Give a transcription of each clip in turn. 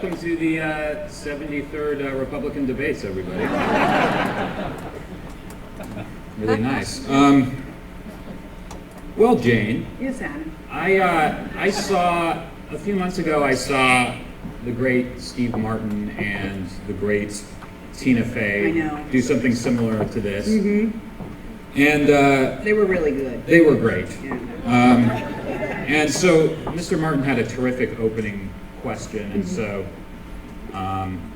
welcome to the 73rd Republican debates, everybody. Really nice. Well, Jane. Yes, Adam. I saw, a few months ago, I saw the great Steve Martin and the great Tina Fey do something similar to this. Mm-hmm. And they were really good. They were great. Yeah. And so Mr. Martin had a terrific opening question, and so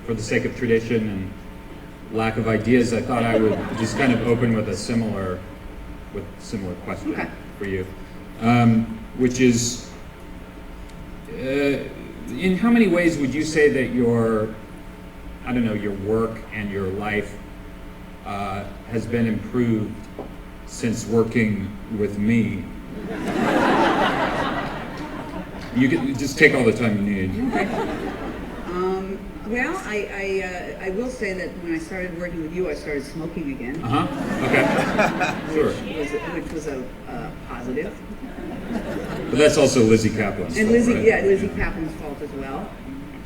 for the sake of tradition and lack of ideas, I thought I would just kind of open with a similar question for you, which is, in how many ways would you say that your work and your life has been improved since working with me? You can just take all the time you need. Okay. Well, I will say that when I started working with you, I started smoking again. Okay. Sure. Which was a positive. But that's also Lizzie Kaplan's fault, right? Lizzie Kaplan's fault as well.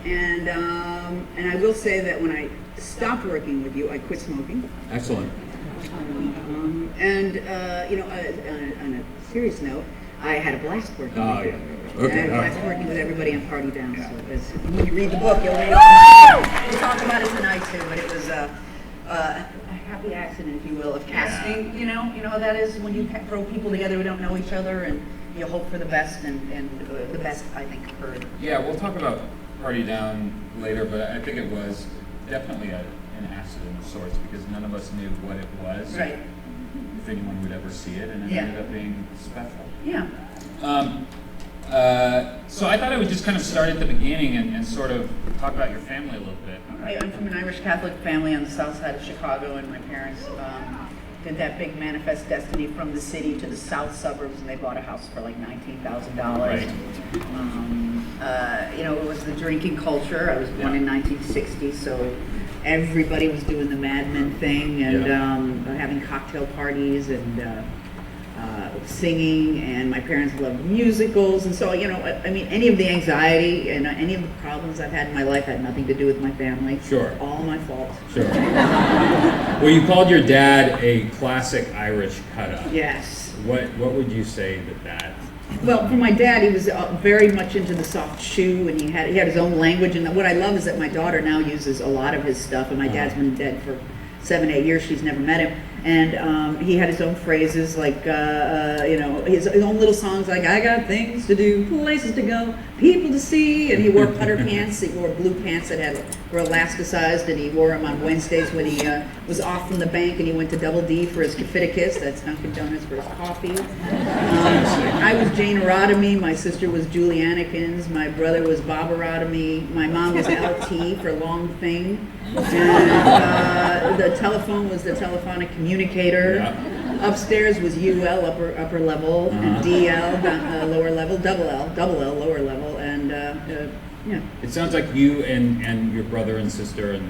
And I will say that when I stopped working with you, I quit smoking. Excellent. On a serious note, I had a blast working with you. Yeah. Okay. I had a blast working with everybody on Party Down. So when you read the book, you'll read we'll talk about it tonight too. But it was a happy accident, if you will, of casting. You know how that is when you throw people together who don't know each other, and you hope for the best, and the best, I think, occurred. Yeah, we'll talk about Party Down later, but I think it was definitely an accident of sorts, because none of us knew what it was, right? If anyone would ever see it, and it ended up being special. Yeah. So I thought I would just kind of start at the beginning and sort of talk about your family a little bit. I'm from an Irish Catholic family on the south side of Chicago, and my parents did that big manifest destiny from the city to the south suburbs, and they bought a house for like $19,000. Right. It was the drinking culture. I was born in 1960, so everybody was doing the Mad Men thing, and having cocktail parties, and singing, and my parents loved musicals, and so any of the anxiety and any of the problems I've had in my life had nothing to do with my family. Sure. All my fault. Sure. Well, you called your dad a classic Irish cut-up. Yes. What would you say that? Well, for my dad, he was very much into the soft shoe, and he had his own language. And what I love is that my daughter now uses a lot of his stuff, and my dad's been dead for 7-8 years. She's never met him, and he had his own phrases, like his own little songs, like "I got things to do, places to go, people to see," and he wore putter pants. He wore blue pants that were elasticized, and he wore them on Wednesdays when he was off from the bank, and he went to Double D for his Kefidikis, that's Dunkin' Donuts, for his coffee. I was Jane Erotomy, my sister was Julie Annekins, my brother was Bob Erotomy, my mom was LT for Long Thing, and the telephone was the telephonic communicator. Yeah. Upstairs was UL, upper level, and DL, lower level, double L, lower level, and yeah. It sounds like you and your brother and sister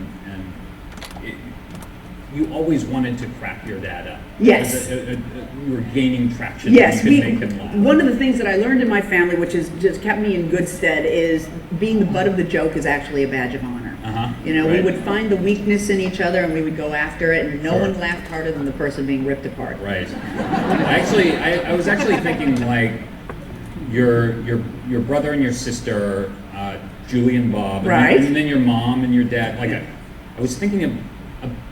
you always wanted to crack your dad up. Yes. You were gaining traction. Yes. You could make him laugh. One of the things that I learned in my family, which has just kept me in good stead, is being the butt of the joke is actually a badge of honor. We would find the weakness in each other, and we would go after it, and no one laughed harder than the person being ripped apart. Right. Actually, I was actually thinking, like, your brother and your sister, Julie and Bob, and then your mom and your dad. Like, I was thinking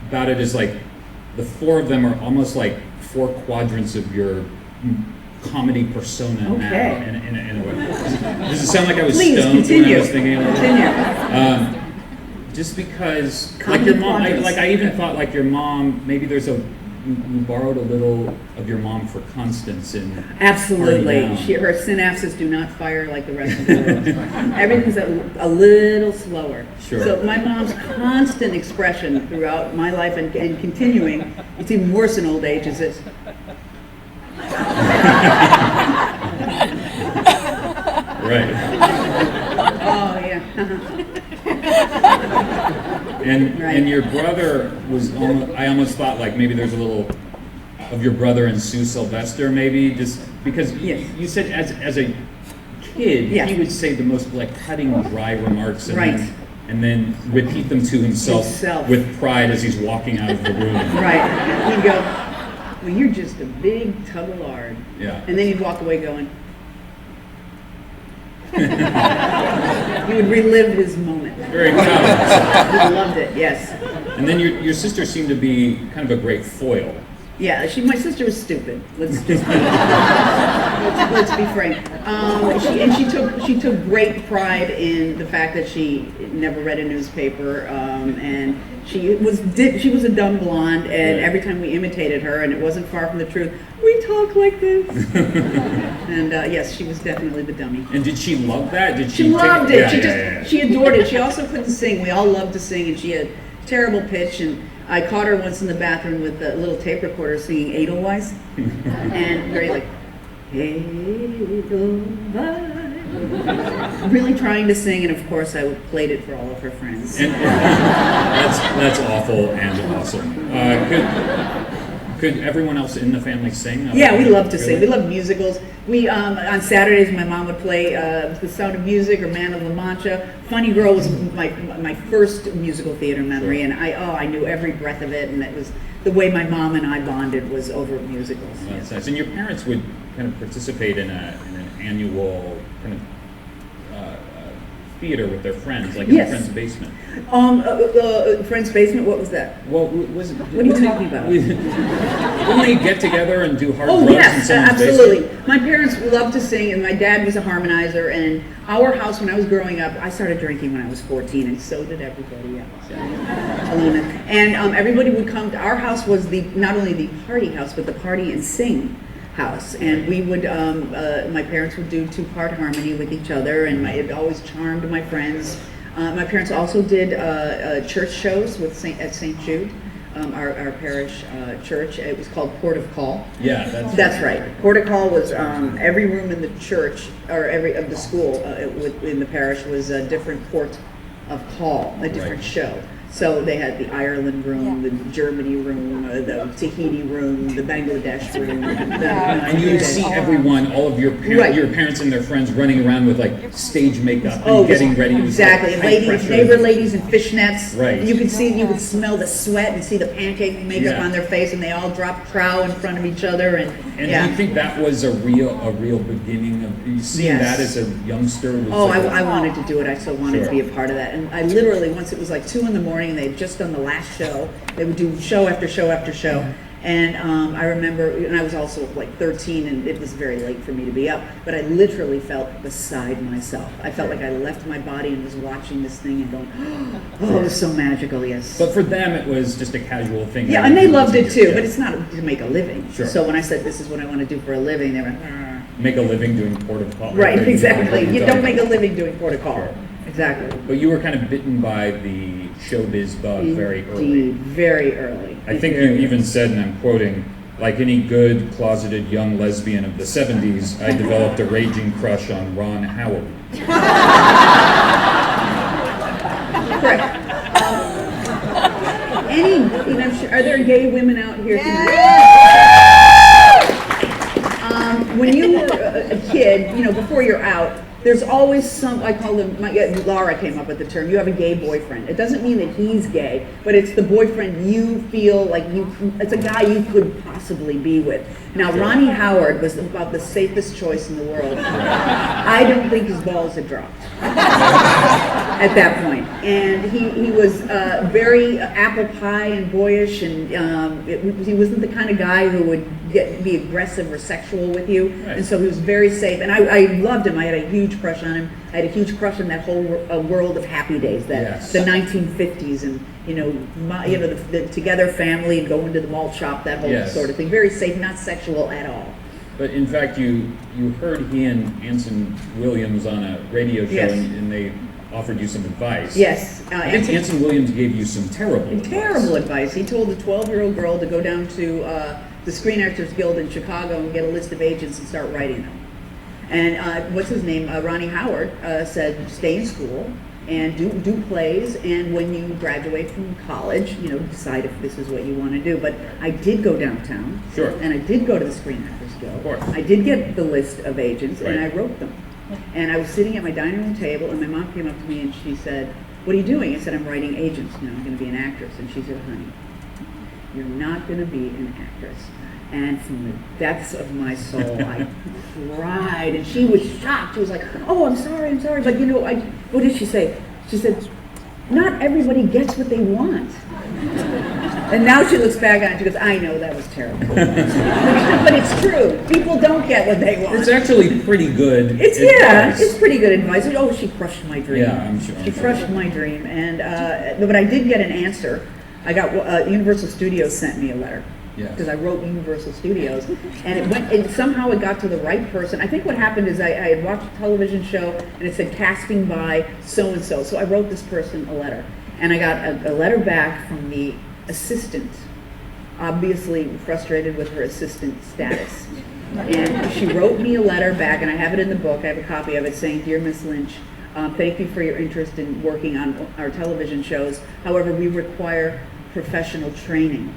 about it as like the four of them are almost like four quadrants of your comedy persona now. In a way. Does it sound like I was stoned when I was thinking about it? Just because, like your mom, I even thought like your mom, maybe there's you borrowed a little of your mom for Constance in Absolutely. Her synapses do not fire like the rest of the world. Everything's a little slower. Sure. So my mom's constant expression throughout my life and continuing, it's even worse in old age, is this. Right. Oh, yeah. And your brother was I almost thought like maybe there's a little of your brother and Sue Sylvester, maybe, just because you said as a kid he would say the most like cutting, dry remarks, and then and then repeat them to himself with pride as he's walking out of the room. Right. He'd go, well, you're just a big tub of lard. Yeah. And then he'd walk away going, he would relive his moment. Very proud of himself. He loved it, yes. And then your sister seemed to be kind of a great foil. Yeah, my sister was stupid. Let's just let's be frank. She took great pride in the fact that she never read a newspaper, and she was a dumb blonde, and every time we imitated her, and it wasn't far from the truth, we talk like this. And yes, she was definitely the dummy. And did she love that? She loved it. She adored it. She also couldn't sing. We all loved to sing, and she had terrible pitch, and I caught her once in the bathroom with a little tape recorder singing Edelweiss, and very like, Edelweiss, really trying to sing, and of course I played it for all of her friends. And that's awful and awesome. Could everyone else in the family sing? Yeah, we love to sing. We love musicals. We on Saturdays, my mom would play The Sound of Music or Man of La Mancha. Funny Girl was my first musical theater memory, and I knew every breath of it, and that was the way my mom and I bonded was over musicals. Well, that's nice. And your parents would kind of participate in an annual kind of theater with their friends, like in a friend's basement. Friend's basement. What was that? Well, was it? What are you talking about? Wouldn't they get together and do hard drugs yes, in someone's absolutely. basement? My parents loved to sing, and my dad was a harmonizer. And our house, when I was growing up, I started drinking when I was 14, and so did everybody else. And everybody would come to our house. Was not only the party house, but the party and sing house, and we would my parents would do two-part harmony with each other, and it always charmed my friends. My parents also did church shows at St. Jude, our parish church. It was called Port of Call. Yeah, that's right. Port of Call was every room in the church or every of the school in the parish was a different port of call, a different show. So they had the Ireland room, the Germany room, the Tahiti room, the Bangladesh room. And you would see everyone, all of your parents and their friends running around with like stage makeup and getting ready. Exactly, ladies, neighbor ladies in fishnets. Right. You could smell the sweat and see the pancake makeup on their face, and they all dropped trow in front of each other. And do you think that was a real beginning of you seeing that as a youngster? I wanted to do it. I so wanted to be a part of that. And I literally, once it was like 2 a.m. and they had just done the last show. They would do show after show after show. And I remember, and I was also like 13, and it was very late for me to be up, but I literally felt beside myself. I felt like I left my body and was watching this thing and going, oh, it was so magical, yes. But for them, it was just a casual thing. Yeah, and they loved it too, but it's not to make a living. Sure. So when I said, this is what I want to do for a living, they were make a living doing port of call. Right, exactly. You don't make a living doing port of call. Sure. Exactly. But you were kind of bitten by the showbiz bug very early. Very early. I think you even said, and I'm quoting, like any good closeted young lesbian of the 70s, I developed a raging crush on Ron Howard. Correct. Are there gay women out here tonight? When you were a kid, before you're out, there's always I call them, Laura came up with the term, you have a gay boyfriend. It doesn't mean that he's gay, but it's the boyfriend you feel like it's a guy you could possibly be with. Now, Ronnie Howard was about the safest choice in the world. I don't think his balls had dropped at that point. And he was very apple pie and boyish, and he wasn't the kind of guy who would be aggressive or sexual with you. Right. And so he was very safe. And I loved him. I had a huge crush on him. I had a huge crush on that whole world of Happy Days, the 1950s, and the Together family and going to the malt shop, that whole sort of thing. Very safe, not sexual at all. But in fact, you heard he and Anson Williams on a radio show, and they offered you some advice. Yes. I think Anson Williams gave you some terrible advice. He told a 12-year-old girl to go down to the Screen Actors Guild in Chicago and get a list of agents and start writing them. And what's his name? Ronnie Howard said, stay in school and do plays, and when you graduate from college, decide if this is what you want to do. But I did go downtown. Sure. And I did go to the Screen Actors Guild. Of course. I did get the list of agents, right. and I wrote them. And I was sitting at my dining room table, and my mom came up to me and she said, what are you doing? I said, I'm writing agents. I'm going to be an actress. And she said, honey, you're not going to be an actress. And from the depths of my soul, I cried. And she was shocked. She was like, oh, I'm sorry. But what did she say? She said, not everybody gets what they want. And now she looks back on it and she goes, I know, that was terrible. But it's true. People don't get what they want. It's actually pretty good. It's pretty good advice. Oh, she crushed my dream. Yeah, I'm sure. She crushed my dream. And but I did get an answer. I got Universal Studios sent me a letter. Because I wrote Universal Studios, and it went. And somehow it got to the right person. I think what happened is I had watched a television show, and it said casting by so and so. So I wrote this person a letter, and I got a letter back from the assistant, obviously frustrated with her assistant status. And she wrote me a letter back, and I have it in the book. I have a copy of it saying, "Dear Miss Lynch, thank you for your interest in working on our television shows. However, we require professional training."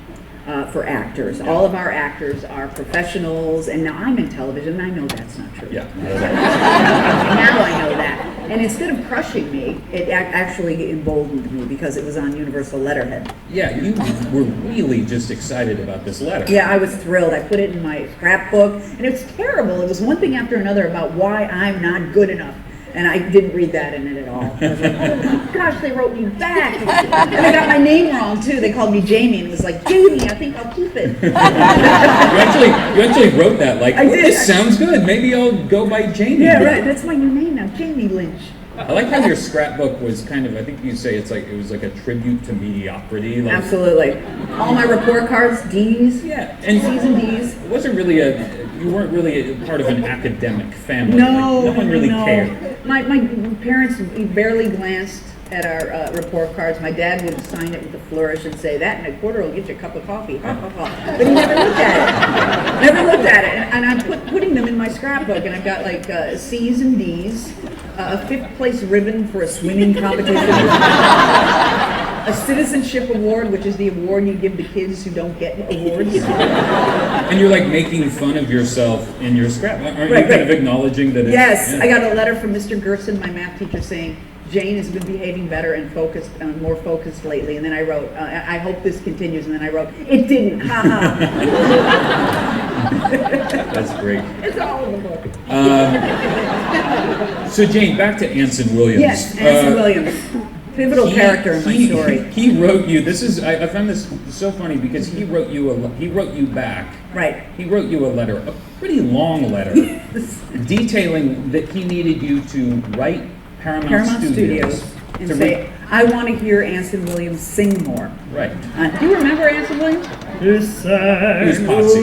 For actors. All of our actors are professionals, and now I'm in television, and I know that's not true. Yeah. Now I know that. And instead of crushing me, it actually emboldened me because it was on Universal letterhead. Yeah, you were really just excited about this letter. Yeah, I was thrilled. I put it in my scrapbook, and it was terrible. It was one thing after another about why I'm not good enough. And I didn't read that in it at all. I was like, oh my gosh, they wrote me back. And they got my name wrong too. They called me Jamie, and it was like, Jamie, I think I'll keep it. You actually wrote that, like, I did. This sounds good. Maybe I'll go by Jamie. Yeah, right. That's my new name now, Jane Lynch. I like how your scrapbook was kind of, I think you say it was like a tribute to mediocrity. Like, Absolutely. All my report cards, D's. Yeah. And C's and D's. It wasn't really you weren't really a part of an academic family. No, no one really cared. My parents barely glanced at our report cards. My dad would sign it with a flourish and say, that and a quarter will get you a cup of coffee. But he never looked at it. And I'm putting them in my scrapbook, and I've got like C's and D's, a 5th place ribbon for a swimming competition, a citizenship award, which is the award you give the kids who don't get awards. And you're like making fun of yourself in your scrapbook. Aren't you kind of acknowledging that it's... Yes, yeah. I got a letter from Mr. Gerson, my math teacher, saying, Jane has been behaving better and focused, more focused lately. And then I wrote, I hope this continues. And then I wrote, it didn't, haha. That's great. It's all in the book. So Jane, back to Anson Williams. Yes, Anson Williams. Pivotal character in my story. He wrote you. This is I found this so funny because he wrote you back. Right. He wrote you a letter, a pretty long letter, detailing that he needed you to write Paramount Studios and say, I want to hear Anson Williams sing more. Right. Do you remember Anson Williams? He was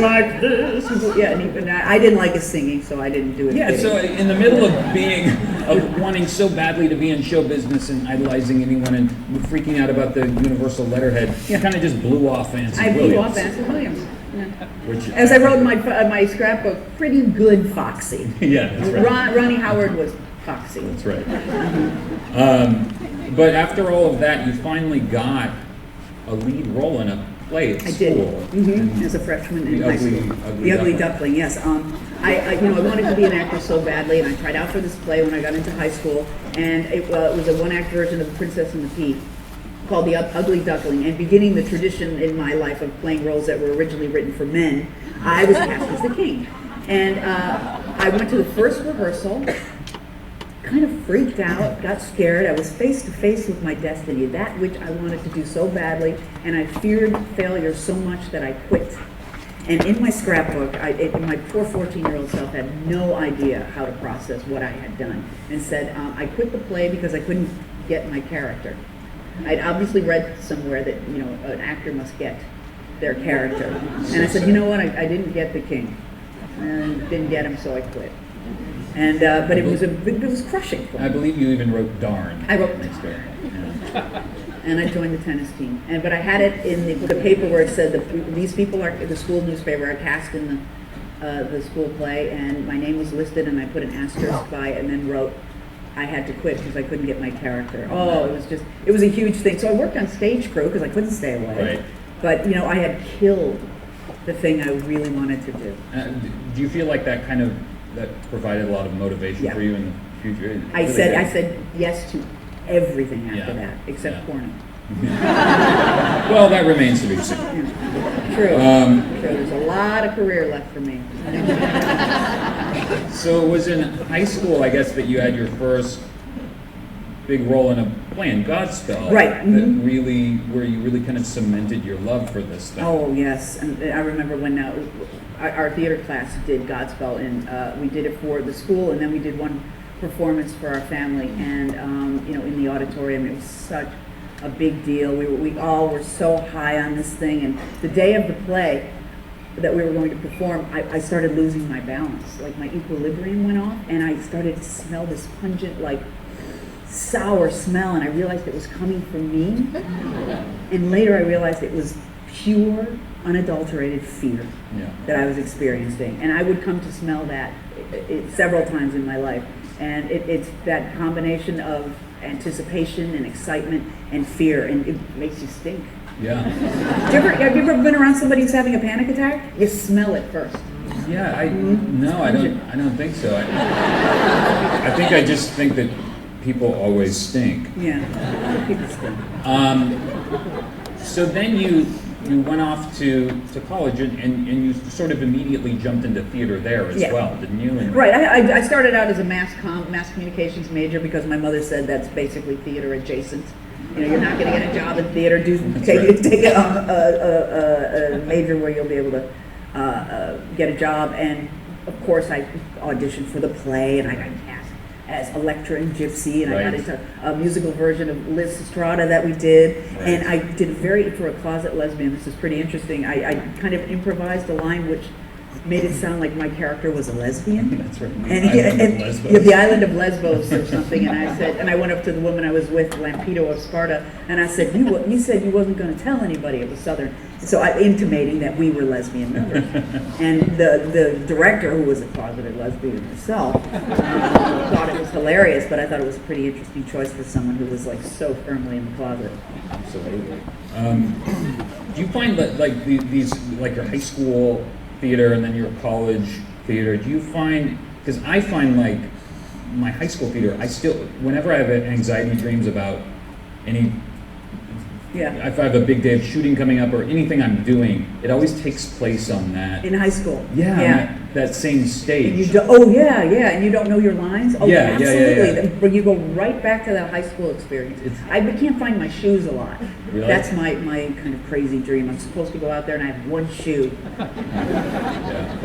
like this. Yeah, and I didn't like his singing, so I didn't do it. Yeah, so in the middle of wanting so badly to be in show business and idolizing anyone and freaking out about the universal letterhead, you kind of just blew off Anson Williams. I blew off Anson Williams. Yeah. Which, as I wrote in my scrapbook, pretty good Foxy. Yeah, that's right. Ronnie Howard was Foxy. That's right. But after all of that, you finally got a lead role in a play at school. I did, as a freshman in high school. The Ugly Duckling, yes. I wanted to be an actor so badly, and I tried out for this play when I got into high school, and it was a one-act version of The Princess and the Pea, called The Ugly Duckling, and beginning the tradition in my life of playing roles that were originally written for men, I was cast as the king. And I went to the first rehearsal, kind of freaked out, got scared. I was face to face with my destiny, that which I wanted to do so badly, and I feared failure so much that I quit. And in my scrapbook, my poor 14-year-old self had no idea how to process what I had done, and said, I quit the play because I couldn't get my character. I'd obviously read somewhere that, an actor must get their character. And I said, you know what, I didn't get the king. And didn't get him, so I quit. And but it was crushing for me. I believe you even wrote darn. I wrote next door. Yeah. And I joined the tennis team. But I had it in the paper where it said that these people are the school newspaper are cast in the school play, and my name was listed, and I put an asterisk by it, and then wrote I had to quit because I couldn't get my character. Oh, it was a huge thing. So I worked on stage crew because I couldn't stay away. Right. But I had killed the thing I really wanted to do. Do you feel like that provided a lot of motivation for you in the future? I said yes to everything after Yeah. that, except Yeah. porno. Well, that remains to be seen. True. True. There's a lot of career left for me. So it was in high school, I guess, that you had your first big role in a play in Godspell. Right. That really, where you really kind of cemented your love for this thing. Oh yes, and I remember when our theater class did Godspell, and we did it for the school, and then we did one performance for our family, and in the auditorium. It was such a big deal. We all were so high on this thing, and the day of the play that we were going to perform, I started losing my balance. Like my equilibrium went off, and I started to smell this pungent, like sour smell, and I realized it was coming from me. And later I realized it was pure, unadulterated fear that I was experiencing, and I would come to smell that several times in my life. And it's that combination of anticipation and excitement and fear, and it makes you stink. Yeah. Have you ever been around somebody who's having a panic attack? You smell it first. Yeah, I don't think so. I think I just think that people always stink. Yeah, people stink. So then you went off to college, and you sort of immediately jumped into theater there as well, didn't you? Right. I started out as a mass communications major because my mother said that's basically theater adjacent. You're not going to get a job in theater. Take a major where you'll be able to get a job. And of course, I auditioned for the play, and I got cast as Electra and Gypsy, and I got into a musical version of Liz Estrada that we did. Right. And I did for a closet lesbian. This is pretty interesting. I kind of improvised a line which made it sound like my character was a lesbian. That's right. The island of Lesbos or something. And I went up to the woman I was with, Lampedo of Sparta, and I said, you said you wasn't going to tell anybody it was Southern. So I intimating that we were lesbian members. And the director, who was a closeted lesbian herself, thought it was hilarious, but I thought it was a pretty interesting choice for someone who was like so firmly in the closet. Absolutely. Do you find that like these like your high school theater and then your college theater, do you find, because I find like my high school theater, whenever I have anxiety dreams about if I have a big day of shooting coming up or anything I'm doing, it always takes place on that. In high school? Yeah. That same stage. And you don't know your lines? Oh, yeah, absolutely. But you go right back to that high school experience. I can't find my shoes a lot. Really? That's my kind of crazy dream. I'm supposed to go out there and I have one shoe. Yeah,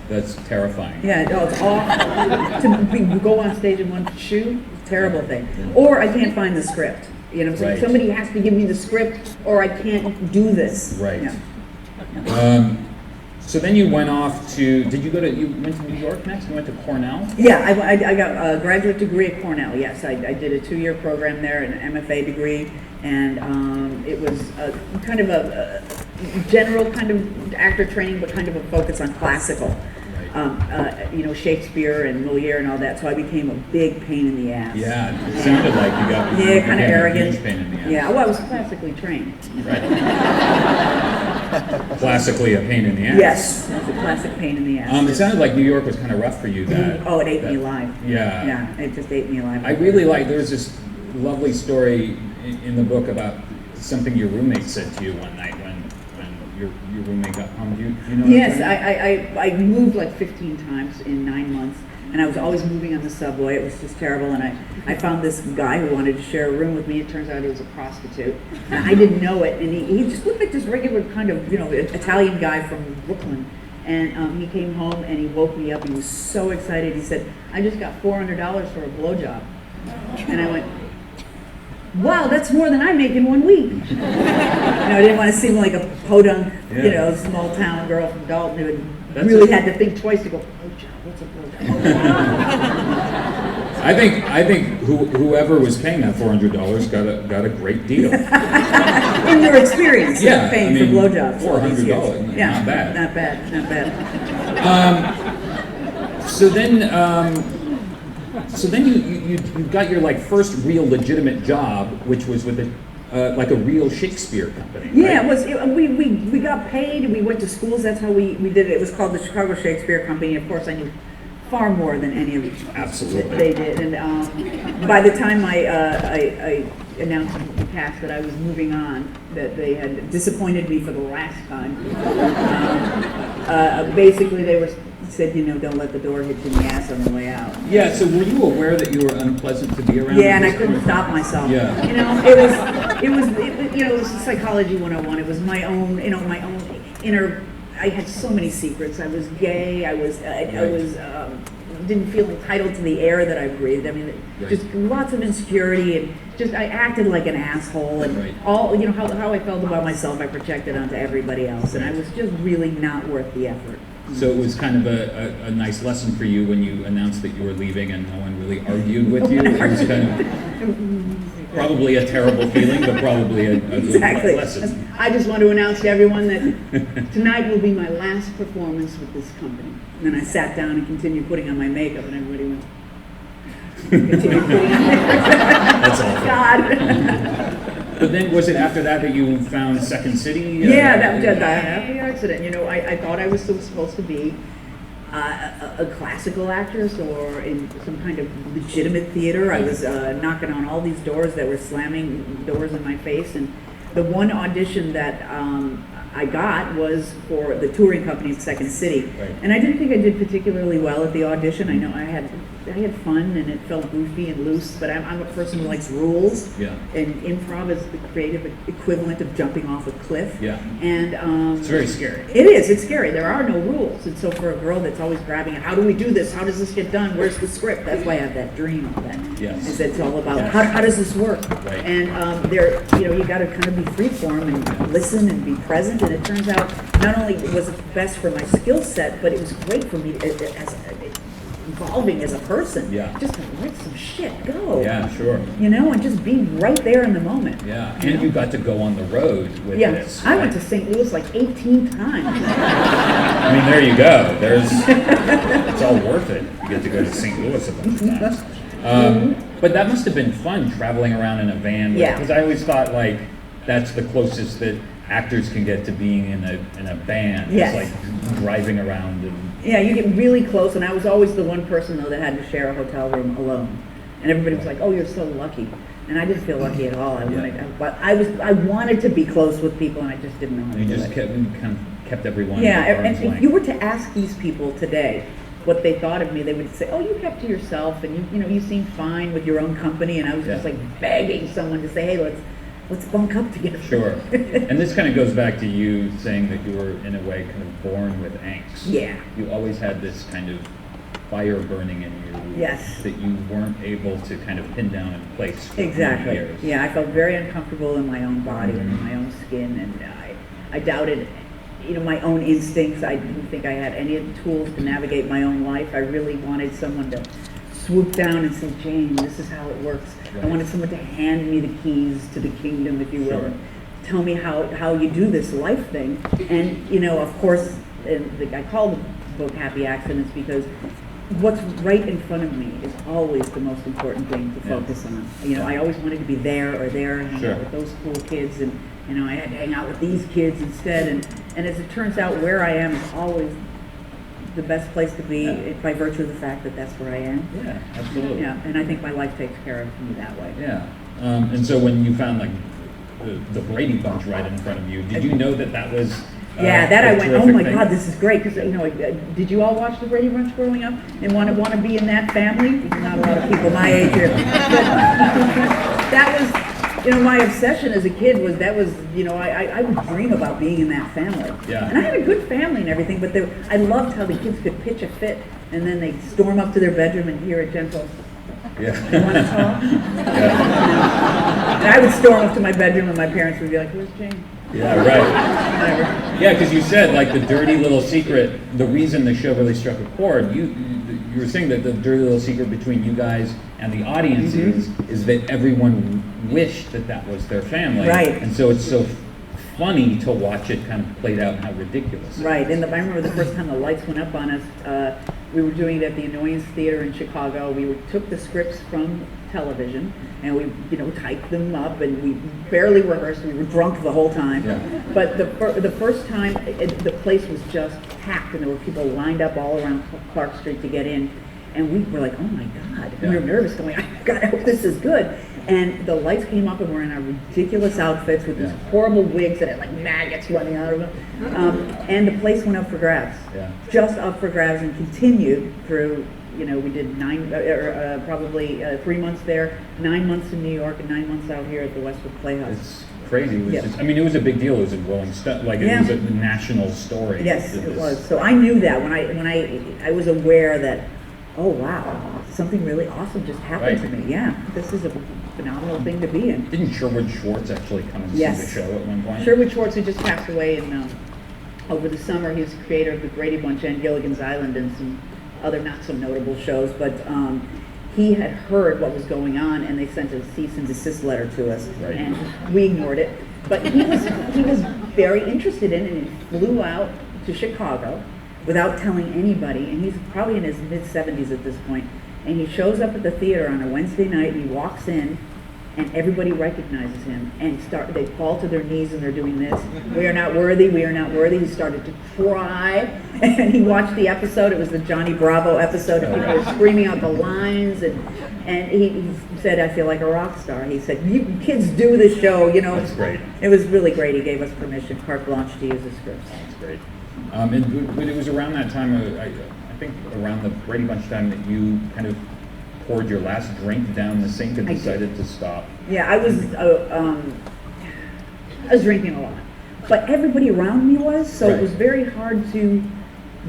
that's terrifying. Yeah, no, it's awful. To go on stage in one shoe, terrible thing. Or I can't find the script. So somebody has to give me the script, or I can't do this. Right. Yeah. So then you went off to, you went to New York next? You went to Cornell? Yeah, I got a graduate degree at Cornell, yes. I did a 2-year program there, an MFA degree, and it was kind of a general kind of actor training, but kind of a focus on classical. Shakespeare and Moliere and all that, so I became a big pain in the ass. Yeah, it sounded like you got kind of arrogant. A huge pain in the ass. Yeah, well, I was classically trained. Right. Classically a pain in the ass. Yes, it was a classic pain in the ass. It sounded like New York was kind of rough for you. It ate me alive. Yeah. Yeah, it just ate me alive. I really there was this lovely story in the book about something your roommate said to you one night when your roommate got home. Do you know? Yes, I moved like 15 times in 9 months, and I was always moving on the subway. It was just terrible, and I found this guy who wanted to share a room with me. It turns out he was a prostitute, and I didn't know it, and he just looked like this regular kind of Italian guy from Brooklyn. And he came home and he woke me up. He was so excited. He said, "I just got $400 for a blowjob," and I went, "Wow, that's more than I make in 1 week." I didn't want to seem like a podunk, small town girl from Dalton who had to think twice to go, "Blowjob, what's a blowjob?" I think whoever was paying that $400 got a great deal. In your experience, paying for blowjobs. $400, yeah, not bad. Not bad. So then you got your first real legitimate job, which was with a real Shakespeare company. Yeah, right? it was. We got paid. We went to schools. That's how we did it. It was called the Chicago Shakespeare Company. Of course, I knew far more than any of Absolutely. they did. And by the time I announced to the cast that I was moving on, that they had disappointed me for the last time, basically they said, don't let the door hit you in the ass on the way out. Yeah, so were you aware that you were unpleasant to be around? Yeah, and I couldn't stop myself. Yeah. It was psychology 101. It was my own inner. I had so many secrets. I was gay. I was didn't feel entitled to the air that I breathed. I mean, just lots of insecurity, and just I acted like an asshole, and all how I felt about myself, I projected onto everybody else, and I was just really not worth the effort. So it was kind of a nice lesson for you when you announced that you were leaving and no one really argued with you. It was kind of probably a terrible feeling, but probably a good lesson. I just want to announce to everyone that tonight will be my last performance with this company. And then I sat down and continued putting on my makeup, and everybody went, continued putting on makeup. That's awful. God. But then, was it after that you found Second City? Yeah, that was after the accident. I thought I was supposed to be a classical actress or in some kind of legitimate theater. I was knocking on all these doors that were slamming doors in my face, and the one audition that I got was for the touring company at Second City. And I didn't think I did particularly well at the audition. I know I had fun and it felt goofy and loose, but I'm a person who likes rules. Yeah. And improv is the creative equivalent of jumping off a cliff. Yeah. And it's very scary. It is. It's scary. There are no rules. And so for a girl that's always grabbing it, how do we do this? How does this get done? Where's the script? That's why I have that dream of that. Yes. Is that it's all about how does this work? Right. And you got to kind of be freeform and listen and be present. And it turns out not only was it best for my skill set, but it was great for me as evolving as a person. Yeah. Just to let some shit go. Yeah, sure. And just be right there in the moment. Yeah. And you got to go on the road with this. I went to St. Louis like 18 times. I mean, there you go. It's all worth it. You get to go to St. Louis a bunch of times. But that must have been fun traveling around in a van. Because I always thought that's the closest that actors can get to being in a band. Yes. It's like driving around and. Yeah, you get really close, and I was always the one person though that had to share a hotel room alone, and everybody was like, "Oh, you're so lucky," and I didn't feel lucky at all. I wanted to be close with people, and I just didn't know how to do it. You just kept everyone. Yeah, and if you were to ask these people today what they thought of me, they would say, "Oh, you kept to yourself, and you seemed fine with your own company," and I was just like begging someone to say, "Hey, let's bunk up together." Sure. And this kind of goes back to you saying that you were, in a way, kind of born with angst. Yeah. You always had this kind of fire burning in you. Yes. That you weren't able to kind of pin down in place for Exactly. many years. Yeah, I felt very uncomfortable in my own body and in my own skin, and I doubted, my own instincts. I didn't think I had any of the tools to navigate my own life. I really wanted someone to swoop down and say, "Jane, this is how it works." Right. I wanted someone to hand me the keys to the kingdom, if you will. Sure. Tell me how you do this life thing. And, of course, I call the book Happy Accidents because what's right in front of me is always the most important thing to focus on. I always wanted to be there or there and hang out with those cool kids, and, I had to hang out with these kids instead. And as it turns out, where I am is always the best place to be by virtue of the fact that that's where I am. Yeah, absolutely. Yeah, and I think my life takes care of me that way. Yeah. And so when you found the Brady Bunch right in front of you, did you know that was I went, oh my thing? God, this is great, because did you all watch the Brady Bunch growing up and want to be in that family? Not a lot of people my age here. But that was, my obsession as a kid was I would dream about being in that family. Yeah. And I had a good family and everything, but I loved how the kids could pitch a fit and then they'd storm up to their bedroom and hear a gentle, "You want to talk?" Yeah. And I would storm up to my bedroom and my parents would be like, "Where's Jane?" Yeah, right. Yeah, because you said the dirty little secret. The reason the show really struck a chord, you were saying that the dirty little secret between you guys and the audience is that everyone wished that was their family. Right. And so it's so funny to watch it kind of played out, how ridiculous. Right. And I remember the first time the lights went up on us. We were doing it at the Annoyance Theater in Chicago. We took the scripts from television and we, typed them up, and we barely rehearsed. We were drunk the whole time. Yeah. But the first time, the place was just packed, and there were people lined up all around Clark Street to get in. And we were like, oh my God. Yeah. We were nervous, going, God, I hope this is good. And the lights came up, and we're in our ridiculous outfits with these horrible wigs that had like maggots running out of them. And the place went up for grabs. Yeah. Just up for grabs, and continued through, we did probably 3 months there, 9 months in New York, and 9 months out here at the Westwood Playhouse. It's crazy. It was Yeah. just, it was a big deal. It was a Rolling Stone, it was a national story. Yes, it was. So I knew that when I was aware that, oh wow, something really awesome just happened to me. Yeah, this is a phenomenal thing to be in. Didn't Sherwood Schwartz actually come and see the show at one point? Sherwood Schwartz, who just passed away over the summer. He was the creator of The Brady Bunch and Gilligan's Island and some other not so notable shows, but he had heard what was going on, and they sent a cease and desist letter to us, and we ignored it. But he was very interested in it, and he flew out to Chicago without telling anybody, and he's probably in his mid-70s at this point, and he shows up at the theater on a Wednesday night, and he walks in, and everybody recognizes him, and they fall to their knees, and they're doing this, we are not worthy, we are not worthy. He started to cry, and he watched the episode. It was the Johnny Bravo episode, and people were screaming out the lines, and he said, I feel like a rock star. He said, you kids do this show, That's great. It was really great. He gave us permission, carte blanche, to use the scripts. That's great. But it was around that time, I think around the Brady Bunch time, that you kind of poured your last drink down the sink and decided to stop. Yeah, I was drinking a lot, but everybody around me was, so it was very hard to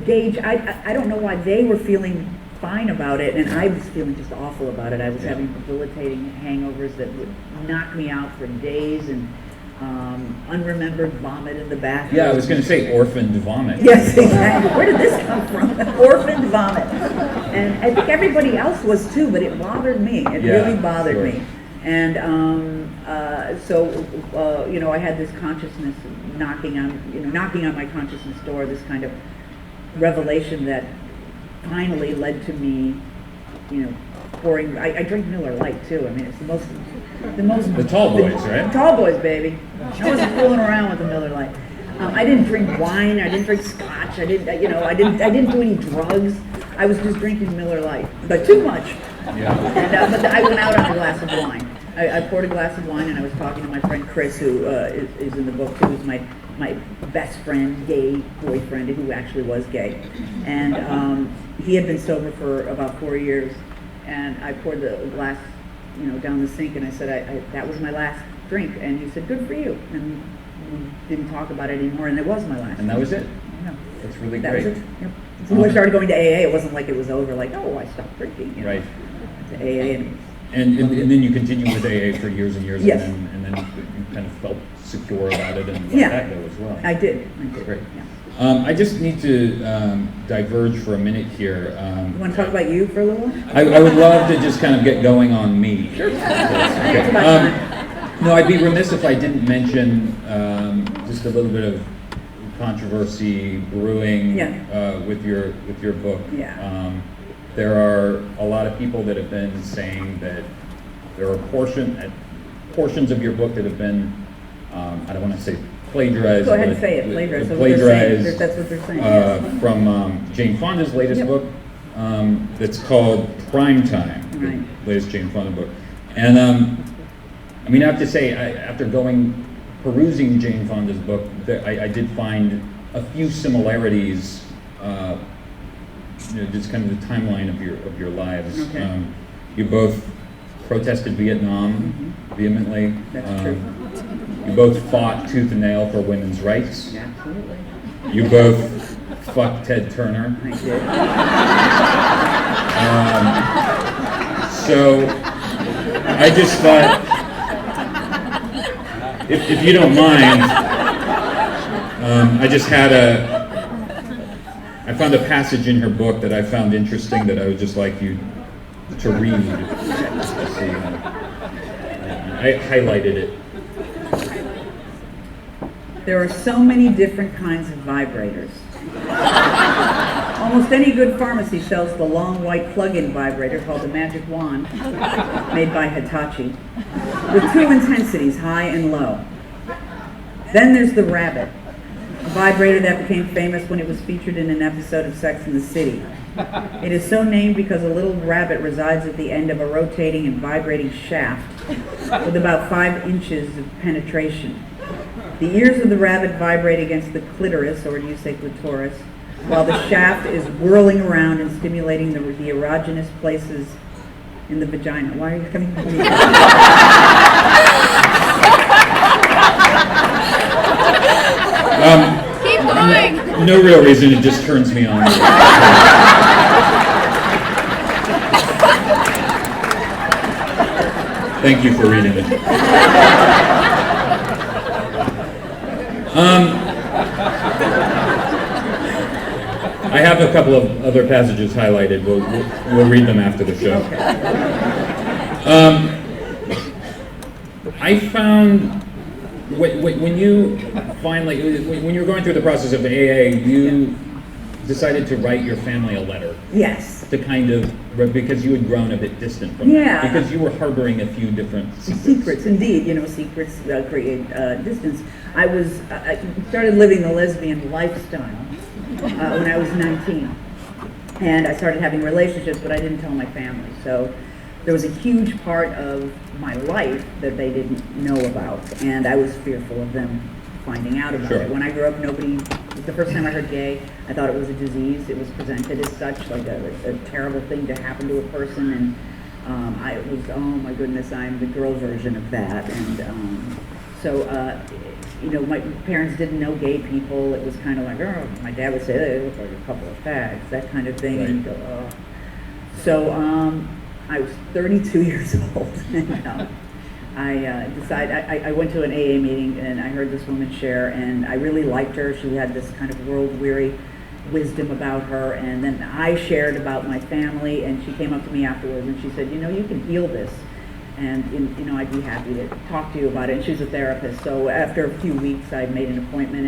gauge. I don't know why they were feeling fine about it, and I was feeling just awful about it. I was having debilitating hangovers that would knock me out for days, and unremembered vomit in the bathroom. Yeah, I was going to say orphaned vomit. Yes, exactly. Where did this come from? Orphaned vomit. And I think everybody else was too, but it bothered me. It really bothered me. And I had this consciousness knocking on my consciousness door, this kind of revelation that finally led to me, pouring. I drink Miller Lite too. I mean, it's the most. The tall boys, right? Tall boys, baby. I wasn't fooling around with the Miller Lite. I didn't drink wine. I didn't drink scotch. I didn't do any drugs. I was just drinking Miller Lite, but too much. Yeah. And but I went out on a glass of wine. I poured a glass of wine, and I was talking to my friend Chris, who is in the book, who's my best friend, gay boyfriend, who actually was gay, and he had been sober for about 4 years, and I poured the glass, down the sink, and I said, that was my last drink, and he said, good for you, and we didn't talk about it anymore, and it was my last. And that was it. Yeah. That's really That great. was it. Yep. So when I started going to AA, it wasn't like it was over, like, oh, I stopped drinking. Right. To AA, and then you continued with AA for years and years, Yes. and then you kind of felt secure about it and let that go as well. I did. Great. Yeah. I just need to diverge for a minute here. You want to talk about you for a little while? I would love to just kind of get going on me. Sure. Okay. No, I'd be remiss if I didn't mention just a little bit of controversy brewing with your book. Yeah. There are a lot of people that have been saying that there are portions of your book that have been, I don't want to say plagiarized. Go ahead and say it, plagiarized. That's what they're saying. From Jane Fonda's latest book that's called Prime Time, the latest Jane Fonda book. And I have to say, after perusing Jane Fonda's book, I did find a few similarities, just kind of the timeline of your lives. Okay. You both protested Vietnam vehemently. That's true. You both fought tooth and nail for women's rights. Absolutely. You both fucked Ted Turner. I did. So I just thought, if you don't mind, I found a passage in her book that I found interesting that I would just like you to read. I highlighted it. There are so many different kinds of vibrators. Almost any good pharmacy sells the long white plug-in vibrator called the Magic Wand, made by Hitachi, with two intensities, high and low. Then there's the Rabbit, a vibrator that became famous when it was featured in an episode of Sex and the City. It is so named because a little rabbit resides at the end of a rotating and vibrating shaft with about 5 inches of penetration. The ears of the rabbit vibrate against the clitoris, or do you say clitoris, while the shaft is whirling around and stimulating the erogenous places in the vagina. Why are you coming to me? Keep going. No real reason, it just turns me on. Thank you for reading it. I have a couple of other passages highlighted. We'll read them after the show. I found when you finally, when you were going through the process of AA, you decided to write your family a letter. Yes. To kind of, because you had grown a bit distant from them. Because you were harboring a few different secrets. Secrets, indeed. You know, secrets create distance. I started living the lesbian lifestyle when I was 19. And I started having relationships, but I didn't tell my family. So there was a huge part of my life that they didn't know about, and I was fearful of them finding out about it. When I grew up, the first time I heard gay, I thought it was a disease. It was presented as such, like a terrible thing to happen to a person, and I was, oh my goodness, I'm the girl version of that. And you know, my parents didn't know gay people. It was kind of like, oh, my dad would say, they look like a couple of fags, that kind of thing. Right. And you go, oh. So I was 32 years old, and I decided, I went to an AA meeting, and I heard this woman share, and I really liked her. She had this kind of world-weary wisdom about her, and then I shared about my family, and she came up to me afterwards, and she said, you know, you can heal this, and you know, I'd be happy to talk to you about it. And she's a therapist, so after a few weeks, I made an appointment,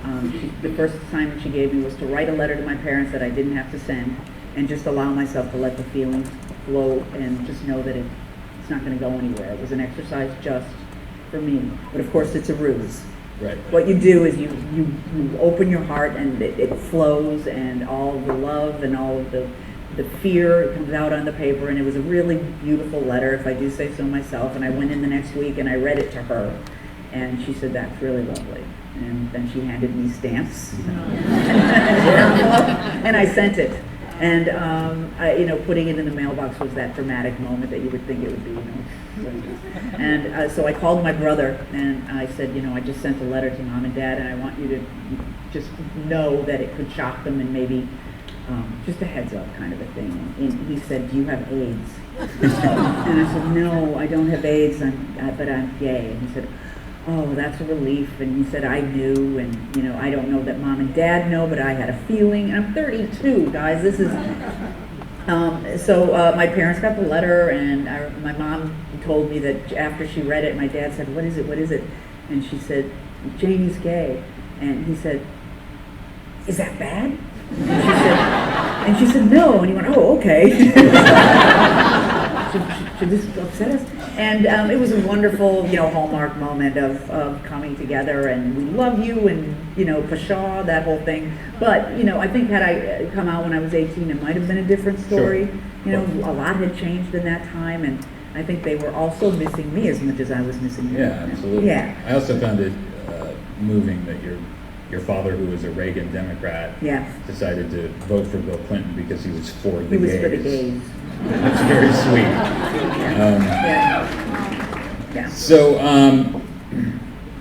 and the first assignment she gave me was to write a letter to my parents that I didn't have to send, and just allow myself to let the feelings flow, and just know that it's not going to go anywhere. It was an exercise just for me, but of course it's a ruse. Right. What you do is you open your heart, and it flows, and all the love and all of the fear comes out on the paper, and it was a really beautiful letter, if I do say so myself. And I went in the next week and I read it to her, and she said, that's really lovely. And then she handed me stamps and I sent it. And you know, putting it in the mailbox was that dramatic moment that you would think it would be. You know. And so I called my brother, and I said, you know, I just sent a letter to Mom and Dad, and I want you to just know that it could shock them, and maybe just a heads up kind of a thing. And he said, do you have AIDS? And I said, no, I don't have AIDS, but I'm gay. And he said, oh, that's a relief. And he said, I knew, and you know, I don't know that Mom and Dad know, but I had a feeling. And I'm 32, guys. This is so my parents got the letter, and my mom told me that after she read it, my dad said, what is it, what is it? And she said, Janie's gay. And he said, is that bad? And she said, no. And he went, oh, okay. should this upset us? And it was a wonderful, you know, hallmark moment of coming together, and we love you, and, you know, pshaw, that whole thing. But, you know, I think had I come out when I was 18, it might have been a different story. Sure. You know, a lot had changed in that time, and I think they were also missing me as much as I was missing them. Yeah, absolutely. Yeah. I also found it moving that your father, who was a Reagan Democrat, decided to vote for Bill Clinton because he was for the gays. He was for the gays. That's very sweet. Yeah.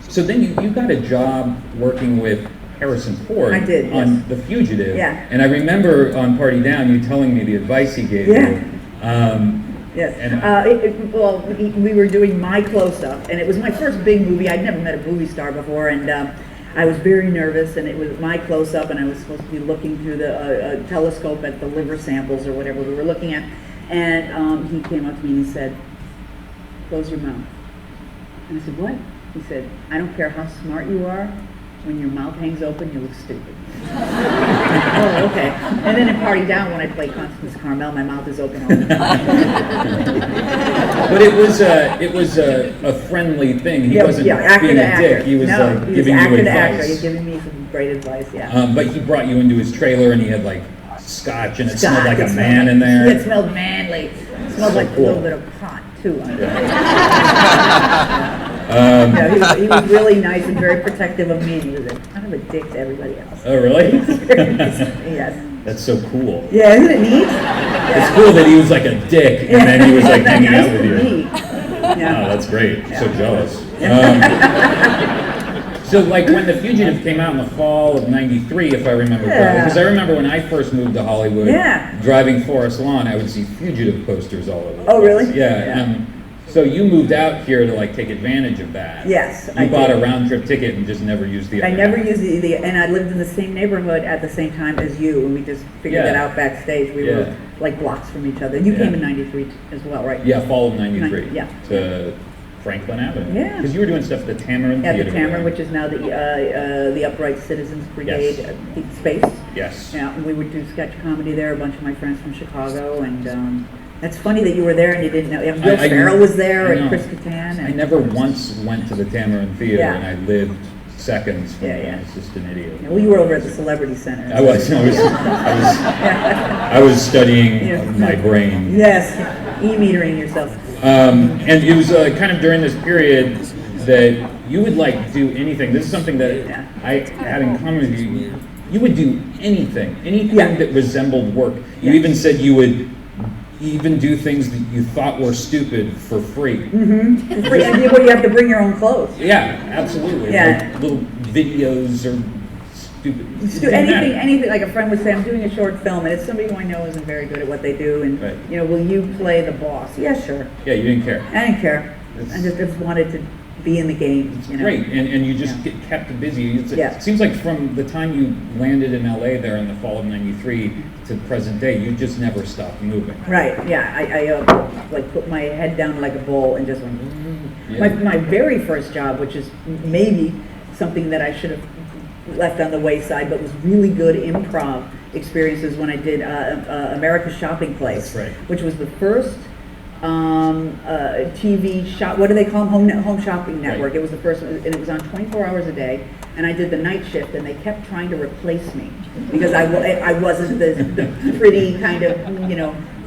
So then you got a job working with Harrison Ford on The Fugitive. Yeah. And I remember on Party Down you telling me the advice he gave you. Yes. Well, we were doing My Close-Up, and it was my first big movie. I'd never met a movie star before, and I was very nervous, and it was My Close-Up, and I was supposed to be looking through the telescope at the liver samples or whatever we were looking at. And he came up to me and he said, close your mouth. And I said, what? He said, I don't care how smart you are, when your mouth hangs open, you look stupid. Oh, okay. And then in Party Down, when I play Constance Carmel, my mouth is open all the time. But it was a friendly thing. He wasn't being a dick. He was giving you advice. He was giving me some great advice, yeah. But he brought you into his trailer, and he had like scotch, and it smelled like a man in there. It smelled manly. It smelled like a little bit of pot too. He was really nice and very protective of me. And he was kind of a dick to everybody else. Oh, really? Yes. That's so cool. Yeah, isn't it neat? It's cool that he was like a dick, and then he was like hanging out with you. Yeah. Oh, that's great. So jealous. So like when The Fugitive came out in the fall of '93, if I remember correctly, because I remember when I first moved to Hollywood, driving Forest Lawn, I would see Fugitive posters all over the place. Oh, really? Yeah. So you moved out here to like take advantage of that. Yes, You bought a round trip ticket and just never used the other. I never used the and I lived in the same neighborhood at the same time as you, and we just figured that out backstage. We were like blocks from each other. You came in '93 as well, right? Yeah, fall of '93. Yeah. To Franklin Avenue. Yeah. Because you were doing stuff at the Tamarind Theater. At the Tamarind, which is now the Upright Citizens Brigade space. Yes. Yeah, and we would do sketch comedy there. A bunch of my friends from Chicago, and that's funny that you were there and you didn't know. Bill Farrell was there, and Chris Kattan. I never once went to the Tamarind Theater, and I lived seconds from it. I was just an idiot. Yeah, well, you were over at the Celebrity Center. I was studying my brain. Yes, e-metering yourself. And it was kind of during this period that you would like do anything. This is something that I had in common with you. You would do anything that resembled work. You even said you would even do things that you thought were stupid for free. Mm-hmm. For free, where you have to bring your own clothes. Yeah, absolutely. Yeah. Like little videos or stupid. Anything. Like a friend would say, I'm doing a short film, and it's somebody who I know isn't very good at what they do, and will you play the boss? Yeah, sure. Yeah, you didn't care. I didn't care. I just wanted to be in the game. It's great, and you just get kept busy. It seems like from the time you landed in LA there in the fall of '93 to present day, you just never stopped moving. Right. Yeah. I like put my head down like a bowl and just went. My very first job, which is maybe something that I should have left on the wayside, but was really good improv experiences when I did America's Shopping Place, which was the first TV shop. What do they call them? Home shopping network. It was the first one, and it was on 24 hours a day. And I did the night shift, and they kept trying to replace me because I wasn't the pretty kind of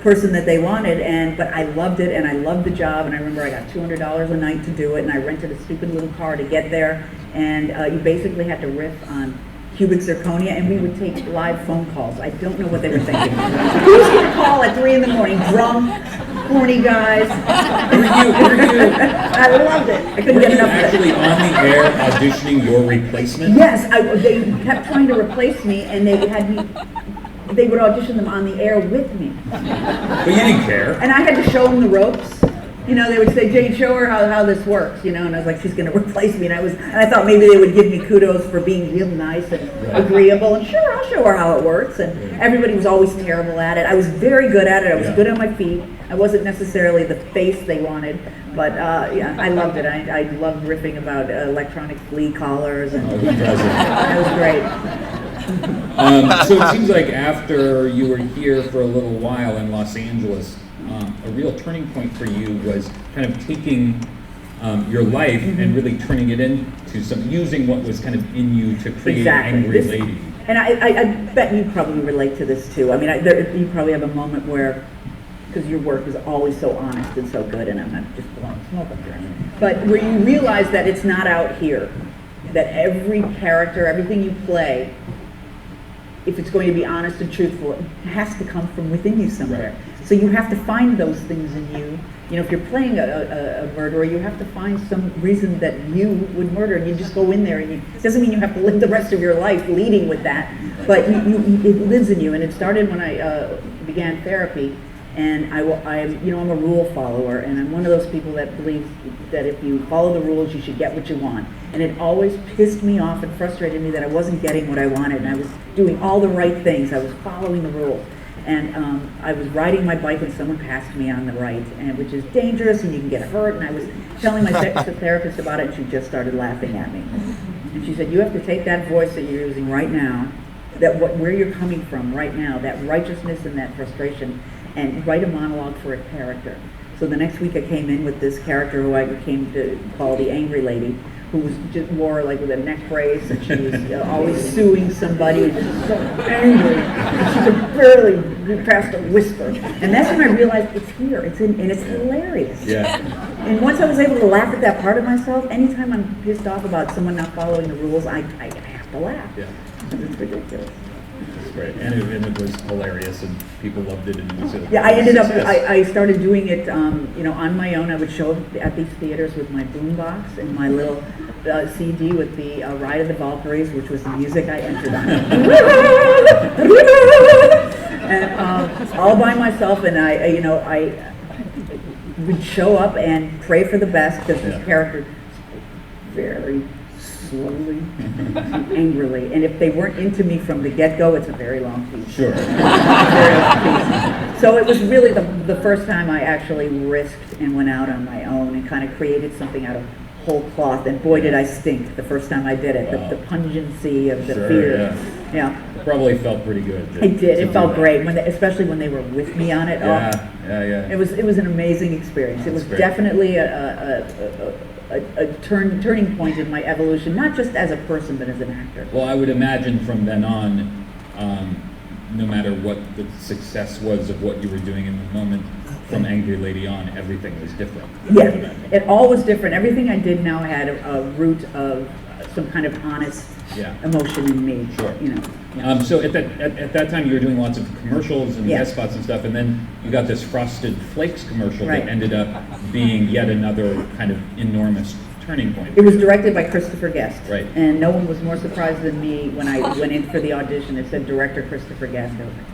person that they wanted. But I loved it, and I loved the job. And I remember I got $200 a night to do it, and I rented a stupid little car to get there. And you basically had to riff on cubic zirconia, and we would take live phone calls. I don't know what they were thinking. Who's going to call at 3 a.m, drunk, horny guys? Were you? I loved it. I couldn't get enough of it. Actually on the air auditioning your replacement? Yes, they kept trying to replace me, and they had me. They would audition them on the air with me. But you didn't care. And I had to show them the ropes. They would say, Jane, show her how this works, and I was like, she's going to replace me, and I thought maybe they would give me kudos for being real nice and agreeable, and sure, I'll show her how it works, and everybody was always terrible at it. I was very good at it. I was good on my feet. I wasn't necessarily the face they wanted, but I loved it. I loved riffing about electronic flea collars, and that was great. So it seems like after you were here for a little while in Los Angeles, a real turning point for you was kind of taking your life and really turning it into using what was kind of in you to create Angry Lady. And I bet you probably relate to this too. I mean, you probably have a moment where, because your work is always so honest and so good, and I'm not just blowing smoke up here, but where you realize that it's not out here, that every character, everything you play, if it's going to be honest and truthful, it has to come from within you somewhere. So you have to find those things in you. If you're playing a murderer, you have to find some reason that you would murder, and you just go in there, and it doesn't mean you have to live the rest of your life leading with that, but it lives in you. And it started when I began therapy, and I'm a rule follower, and I'm one of those people that believes that if you follow the rules, you should get what you want. And it always pissed me off and frustrated me that I wasn't getting what I wanted, and I was doing all the right things. I was following the rules. And I was riding my bike and someone passed me on the right, which is dangerous and you can get hurt. And I was telling my therapist about it, and she just started laughing at me. And she said, you have to take that voice that you're using right now where you're coming from right now, that righteousness and that frustration, and write a monologue for a character. So the next week I came in with this character who I came to call the angry lady, who was just wore like with a neck brace, and she was always suing somebody, and just so angry. She could barely pass a whisper. And that's when I realized it's here, and it's hilarious. Yeah. And once I was able to laugh at that part of myself, anytime I'm pissed off about someone not following the rules, I have to laugh. Yeah. Because it's ridiculous. That's great. And it was hilarious, and people loved it, and it was Yeah, I ended up, I started doing it, on my own. I would show up at these theaters with my boombox and my little CD with the Ride of the Valkyries, which was the music I entered on. And all by myself, and I would show up and pray for the best, because this character very slowly, angrily, and if they weren't into me from the get-go, it's a very long piece. Sure. Very long piece. So it was really the first time I actually risked and went out on my own and kind of created something out of whole cloth, and boy did I stink the first time I did it. Wow. The pungency of the Sure, fear. Yeah. It probably felt pretty good. It did. It felt great, especially when they were with me on it. Yeah. It was an amazing experience. It was great. definitely a turning point in my evolution, not just as a person, but as an actor. Well, I would imagine from then on, no matter what the success was of what you were doing in the moment, from Angry Lady on, everything was different. Yeah, it all was different. Everything I did now had a root of some kind of honest emotion in me. Sure. Yeah. So at that time, you were doing lots of commercials and Yeah. guest spots and stuff, and then you got this Frosted Flakes commercial Right. that ended up being yet another kind of enormous turning point. It was directed by Christopher Guest. Right. And no one was more surprised than me when I went in for the audition. It said director Christopher Guest. I was like,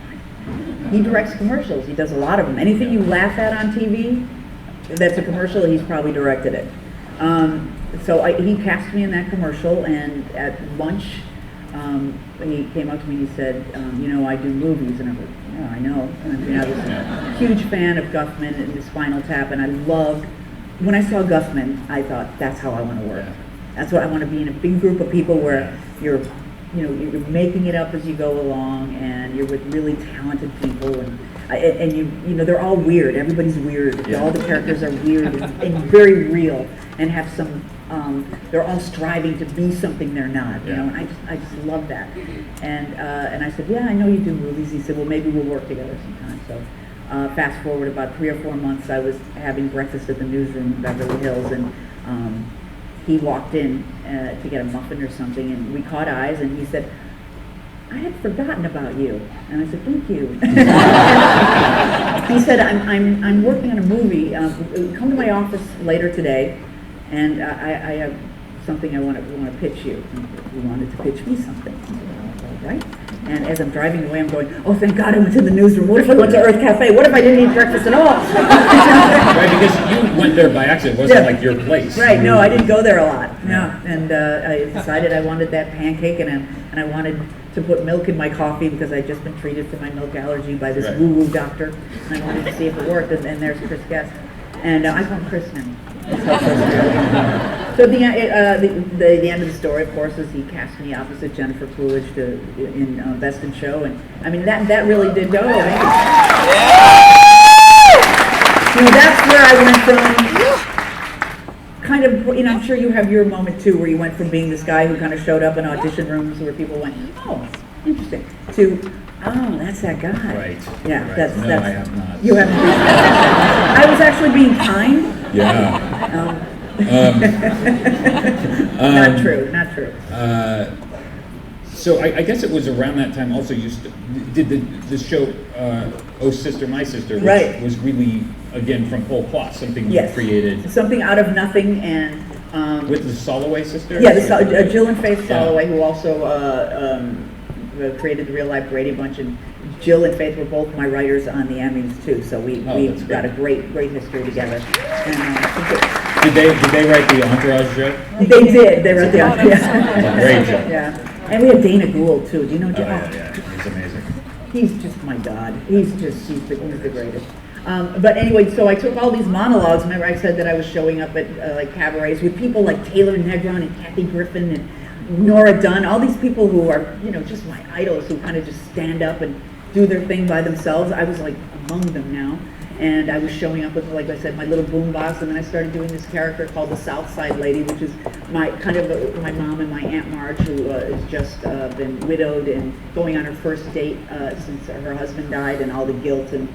he directs commercials. He does a lot of them. Anything you laugh at on TV, that's a commercial, he's probably directed it. So he cast me in that commercial, and at lunch, he came up to me and he said, I do movies. And I was like, yeah, I know. And I was a huge fan of Guffman and the Spinal Tap, and I loved, when I saw Guffman, I thought, that's how I want to work. Yeah. That's what I want to be, in a big group of people where you're making it up as you go along, and you're with really talented people, and they're all weird. Everybody's weird. Yeah. All the characters are weird and very real, and have some. They're all striving to be something they're not. And I just love that. And I said, yeah, I know you do movies. He said, well, maybe we'll work together sometime. So. Fast forward about 3 or 4 months, I was having breakfast at the newsroom in Beverly Hills, and he walked in to get a muffin or something, and we caught eyes, and he said, I had forgotten about you. And I said, thank you. He said, I'm working on a movie. Come to my office later today, and I have something I want to pitch you. He wanted to pitch me something. All right. And as I'm driving away, I'm going, oh, thank God I went to the newsroom. What if I went to Earth Cafe? What if I didn't eat breakfast at all? Right, because you went there by accident. It wasn't like your place. Right, no, I didn't go there a lot. No. And I decided I wanted that pancake, and I wanted to put milk in my coffee because I'd just been treated for my milk allergy by this woo-woo doctor. And I wanted to see if it worked, and there's Chris Guest. And I call him Chris now. So the end of the story, of course, is he cast me opposite Jennifer Coolidge in Best in Show, and I mean that really did go. That's where I went from kind of. I'm sure you have your moment too, where you went from being this guy who kind of showed up in audition rooms where people went, oh, interesting, to that's that guy. Right. Yeah, right. that's. I have not. You haven't. I was actually being kind. Yeah. Not true. So I guess it was around that time also you did the show Oh Sister, My Sister, which was really, again, from whole cloth, something you created. Something out of nothing, and with the Soloway sisters? Yeah, Jill and Faith Soloway, who also created the Real Life Brady Bunch, and Jill and Faith were both my writers on the Emmys too, so we've got a great history together. Did they write the Entourage joke? They did. They wrote the Entourage. Yeah. Great joke. Yeah, and we had Dana Gould too. Do you know Dana? Yeah, he's amazing. He's just my god. He's the greatest. But anyway, so I took all these monologues. Remember, I said that I was showing up at like cabarets with people like Taylor Negron and Kathy Griffin, and Nora Dunn, all these people who are, just my idols, who kind of just stand up and do their thing by themselves. I was like among them now. And I was showing up with, like I said, my little boombox, and then I started doing this character called the South Side Lady, which is my mom and my Aunt Marge, who has just been widowed and going on her first date since her husband died, and all the guilt and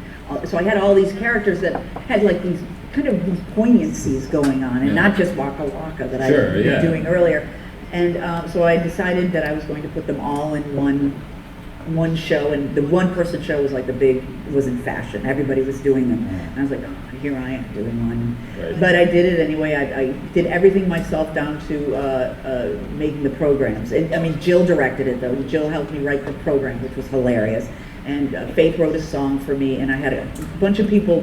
so I had all these characters that had like these kind of these poignancies going on, and not just Waka Waka that I was doing earlier. And so I decided that I was going to put them all in one show, and the one-person show was like was in fashion. Everybody was doing them, and I was like, oh, here I am doing one. Right. But I did it anyway. I did everything myself down to making the programs. And, I mean, Jill directed it though. Jill helped me write the program, which was hilarious. And Faith wrote a song for me, and I had a bunch of people,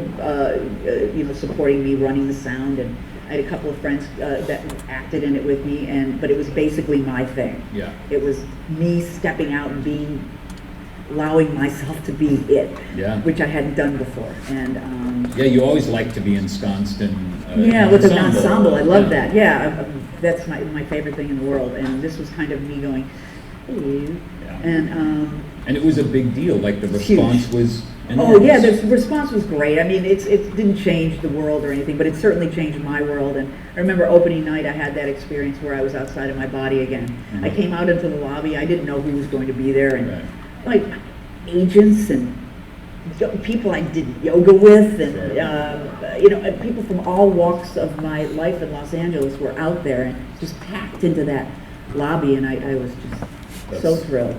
supporting me, running the sound, and I had a couple of friends that acted in it with me, but it was basically my thing. Yeah. It was me stepping out and allowing myself to be it, which I hadn't done before. And you always like to be ensconced in with an ensemble. I love that. Yeah, that's my favorite thing in the world. And this was kind of me going, hey, and it was a big deal. Like the response was enormous. Oh yeah, the response was great. I mean, it didn't change the world or anything, but it certainly changed my world. And I remember opening night, I had that experience where I was outside of my body again. Mm-hmm. I came out into the lobby. I didn't know who was going to be there, and like agents and people I did yoga with, and people from all walks of my life in Los Angeles were out there and just packed into that lobby, and I was just so thrilled.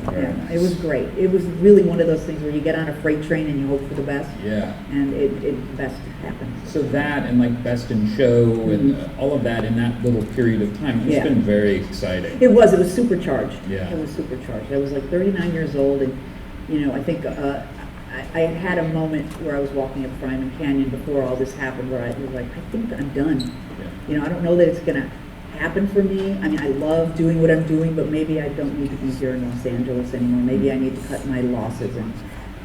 It was great. It was really one of those things where you get on a freight train and you hope for the best. Yeah. And it best happens. So that and like Best in Show and all of that in that little period of time, it's been very exciting. It was supercharged. Yeah. It was supercharged. I was like 39 years old, and I think I had a moment where I was walking up Fryman Canyon before all this happened, where I was like, I think I'm done. Yeah. I don't know that it's gonna happen for me. I mean, I love doing what I'm doing, but maybe I don't need to be here in Los Angeles anymore. Maybe I need to cut my losses. And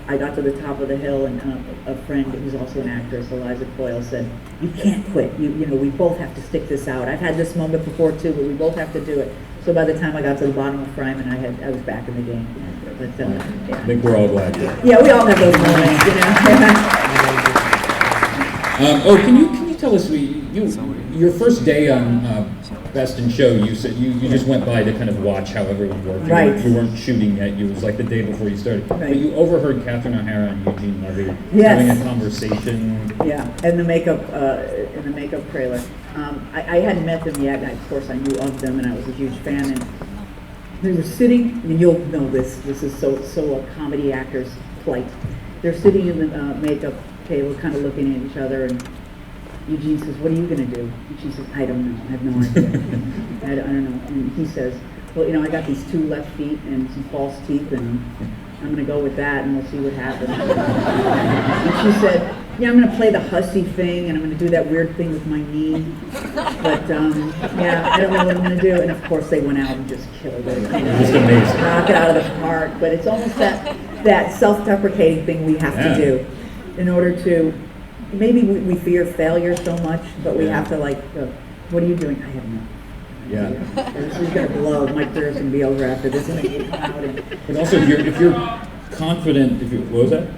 I got to the top of the hill, and a friend who's also an actress, Eliza Coyle, said, you can't quit. We both have to stick this out. I've had this moment before too, but we both have to do it. So by the time I got to the bottom of Fryman, I was back in the game. But, I think we're all glad. Yeah, we all have those moments, Can you tell us, your first day on Best in Show, you said you just went by to kind of watch how everyone worked. Right. You weren't shooting yet. It was like the day before you started. Right. But you overheard Catherine O'Hara and Eugene Levy having a conversation. Yeah, in the makeup trailer. I hadn't met them yet, and of course I knew of them, and I was a huge fan. And they were sitting, and you'll know this is so a comedy actor's plight. They're sitting in the makeup table, kind of looking at each other, and Eugene says, what are you going to do? And she says, I don't know. I have no idea. I don't know. And he says, well, I got these 2 left feet and some false teeth, and I'm going to go with that, and we'll see what happens. And she said, yeah, I'm going to play the hussy thing, and I'm going to do that weird thing with my knee. But, I don't know what I'm going to do. And, of course, they went out and just killed it. Just amazing. Knock it out of the park. But it's almost that self-deprecating thing we have to do in order to... Maybe we fear failure so much, but we have to what are you doing? I have no idea. This is going to blow. My career's going to be over after this. But also, if you're confident, what was that?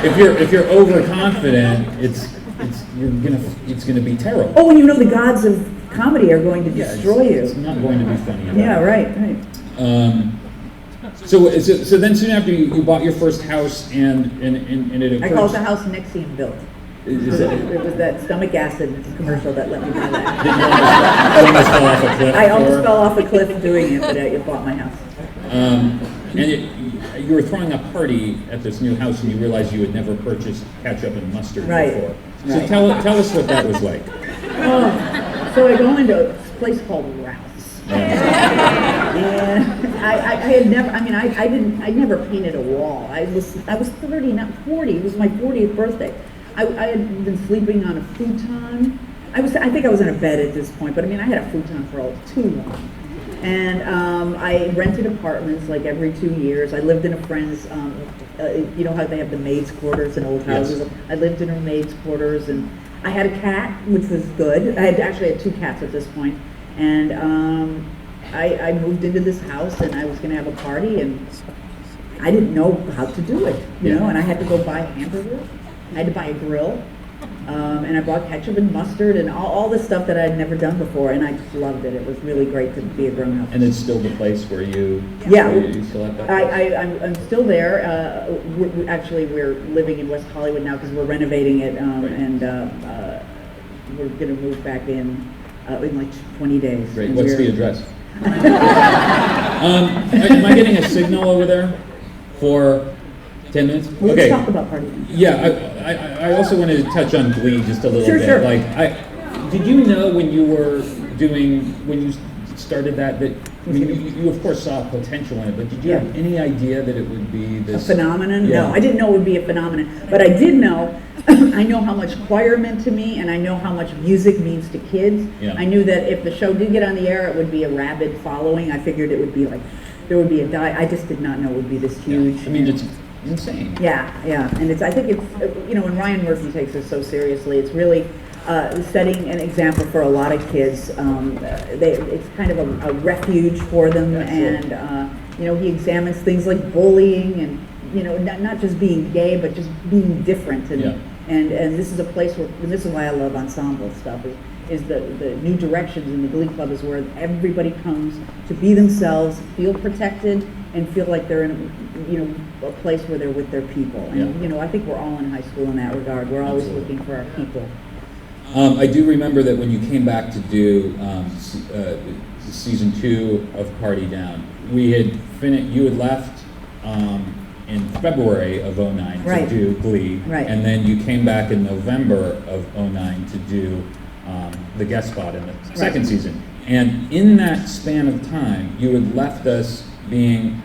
If you're overconfident, it's gonna be terrible. Oh, and the gods of comedy are going to destroy you. It's not going to be funny. Yeah, right. So then soon after you bought your first house and it occurred. I call it the house Nexium built. It was that stomach acid commercial that let me do that. You almost fell off a cliff. I almost fell off a cliff doing it, but it bought my house. And you were throwing a party at this new house, and you realized you had never purchased ketchup and mustard before. So tell us what that was like. So I go into a place called Ralph's. And I never painted a wall. I was 30, not 40. It was my 40th birthday. I had been sleeping on a futon. I think I was in a bed at this point, but I had a futon for too long. And I rented apartments like every 2 years. I lived in a friend's, you know how they have the maid's quarters in old houses? Yes. I lived in her maid's quarters, and I had a cat, which was good. I actually had 2 cats at this point, and I moved into this house, and I was going to have a party, and I didn't know how to do it, you know, and I had to go buy hamburgers. I had to buy a grill, and I bought ketchup and mustard and all the stuff that I had never done before, and I just loved it. It was really great to be a grown-up. And it's still the place where you, yeah, you still have that place? I'm still there. We're living in West Hollywood now because we're renovating it, and we're going to move back in like 20 days. Great. What's the address? Am I getting a signal over there for 10 minutes? Let's talk about Party Down. Yeah, I also wanted to touch on Glee just a little bit. Sure. Like, did you know when you started that I mean, you of course saw potential in it, but did you have any idea that it would be this a phenomenon? Yeah. No, I didn't know it would be a phenomenon, but I did know. I know how much choir meant to me, and I know how much music means to kids. Yeah. I knew that if the show did get on the air, it would be a rabid following. I figured it would be like there would be a I just did not know it would be this huge. Yeah. I mean, it's insane. Yeah, and I think it's when Ryan Murphy takes it so seriously, it's really setting an example for a lot of kids. It's kind of a refuge for them, and he examines things like bullying and not just being gay, but just being different. And this is a place where, and this is why I love ensemble stuff. Is the New Directions in the Glee Club is where everybody comes to be themselves, feel protected, and feel like they're in a place where they're with their people. And I think we're all in high school in that regard. We're always looking for our people. I do remember that when you came back to do season 2 of Party Down, you had left in February of 2009 to do Glee, and then you came back in November of 2009 to do the guest spot in the second season. And in that span of time, you had left us being,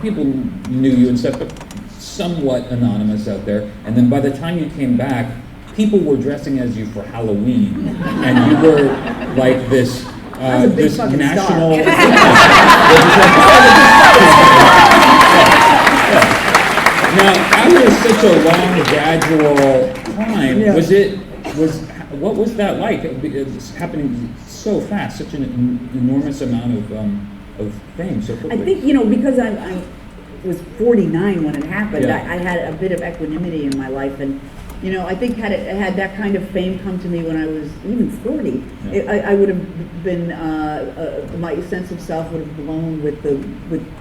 people knew you and stuff, but somewhat anonymous out there. And then by the time you came back, people were dressing as you for Halloween, and you were like this national. Now, after such a long, gradual climb, what was that like? It's happening so fast, such an enormous amount of fame so quickly. I think, because I was 49 when it happened, I had a bit of equanimity in my life, and I think had that kind of fame come to me when I was even 40, I would have been, my sense of self would have blown with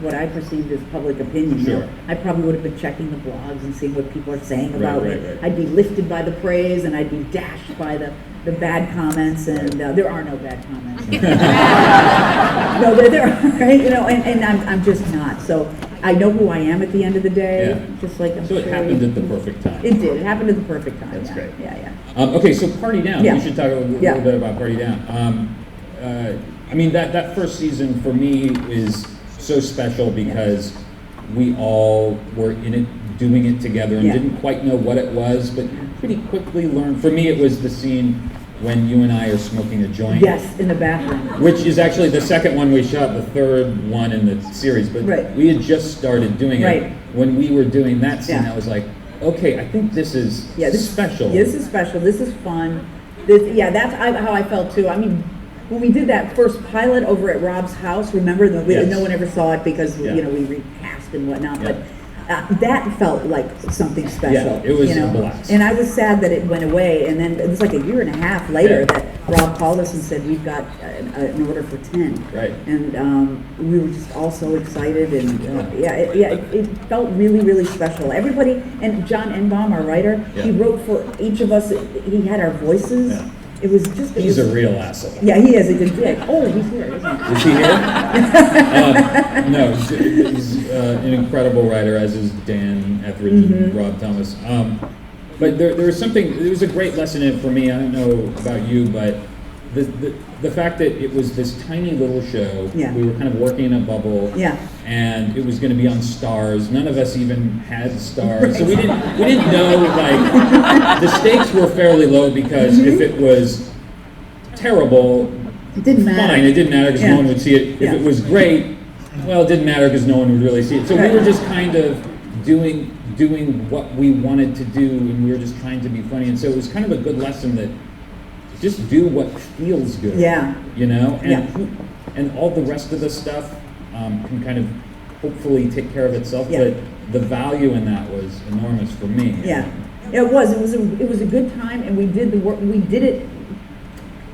what I perceived as public opinion. Sure. I probably would have been checking the blogs and seeing what people are saying about me. Right. I'd be lifted by the praise, and I'd be dashed by the bad comments, and there are no bad comments. No, there are, right? And I'm just not. So I know who I am at the end of the day, just like I'm So it happened at the perfect time. It did. It happened at the perfect time. That's great. Yeah. Okay, so Party Down. Yeah. We should talk a little bit about Party Down. I mean, that first season for me is so special because we all were in it, doing it together, and didn't quite know what it was, but pretty quickly learned. For me, it was the scene when you and I are smoking a joint. Yes, in the bathroom. Which is actually the second one we shot, the third one in the series, but we had just started doing it. When we were doing that scene, I was like, okay, I think this is special. This is special. This is fun. That's how I felt too. I mean, when we did that first pilot over at Rob's house, remember? No one ever saw it because we recast and whatnot, but that felt like something special. Yeah, it was a blast. And I was sad that it went away, and then it was like a year and a half later that Rob called us and said, we've got an order for 10. Right. And we were just all so excited, and it felt really, really special. Everybody, and John Enbaum, our writer, he wrote for each of us. He had our voices. Yeah. It was just. He's a real asshole. Yeah, he is. He's here, isn't he? Is he here? No, he's an incredible writer, as is Dan Etheridge and Rob Thomas. But there was a great lesson in it for me. I don't know about you, but the fact that it was this tiny little show, we were kind of working in a bubble, and it was going to be on Starz. None of us even had Starz, so we didn't know. Like, the stakes were fairly low because if it was terrible, it didn't matter. Fine, it didn't matter because no one would see it. If it was great, well, it didn't matter because no one would really see it. So we were just kind of doing doing what we wanted to do, and we were just trying to be funny. And so it was kind of a good lesson that just do what feels good. Yeah. You know, and Yeah. and all the rest of the stuff can kind of hopefully take care of itself. Yeah. But the value in that was enormous for me. Yeah, it was a good time, and we did the work. We did it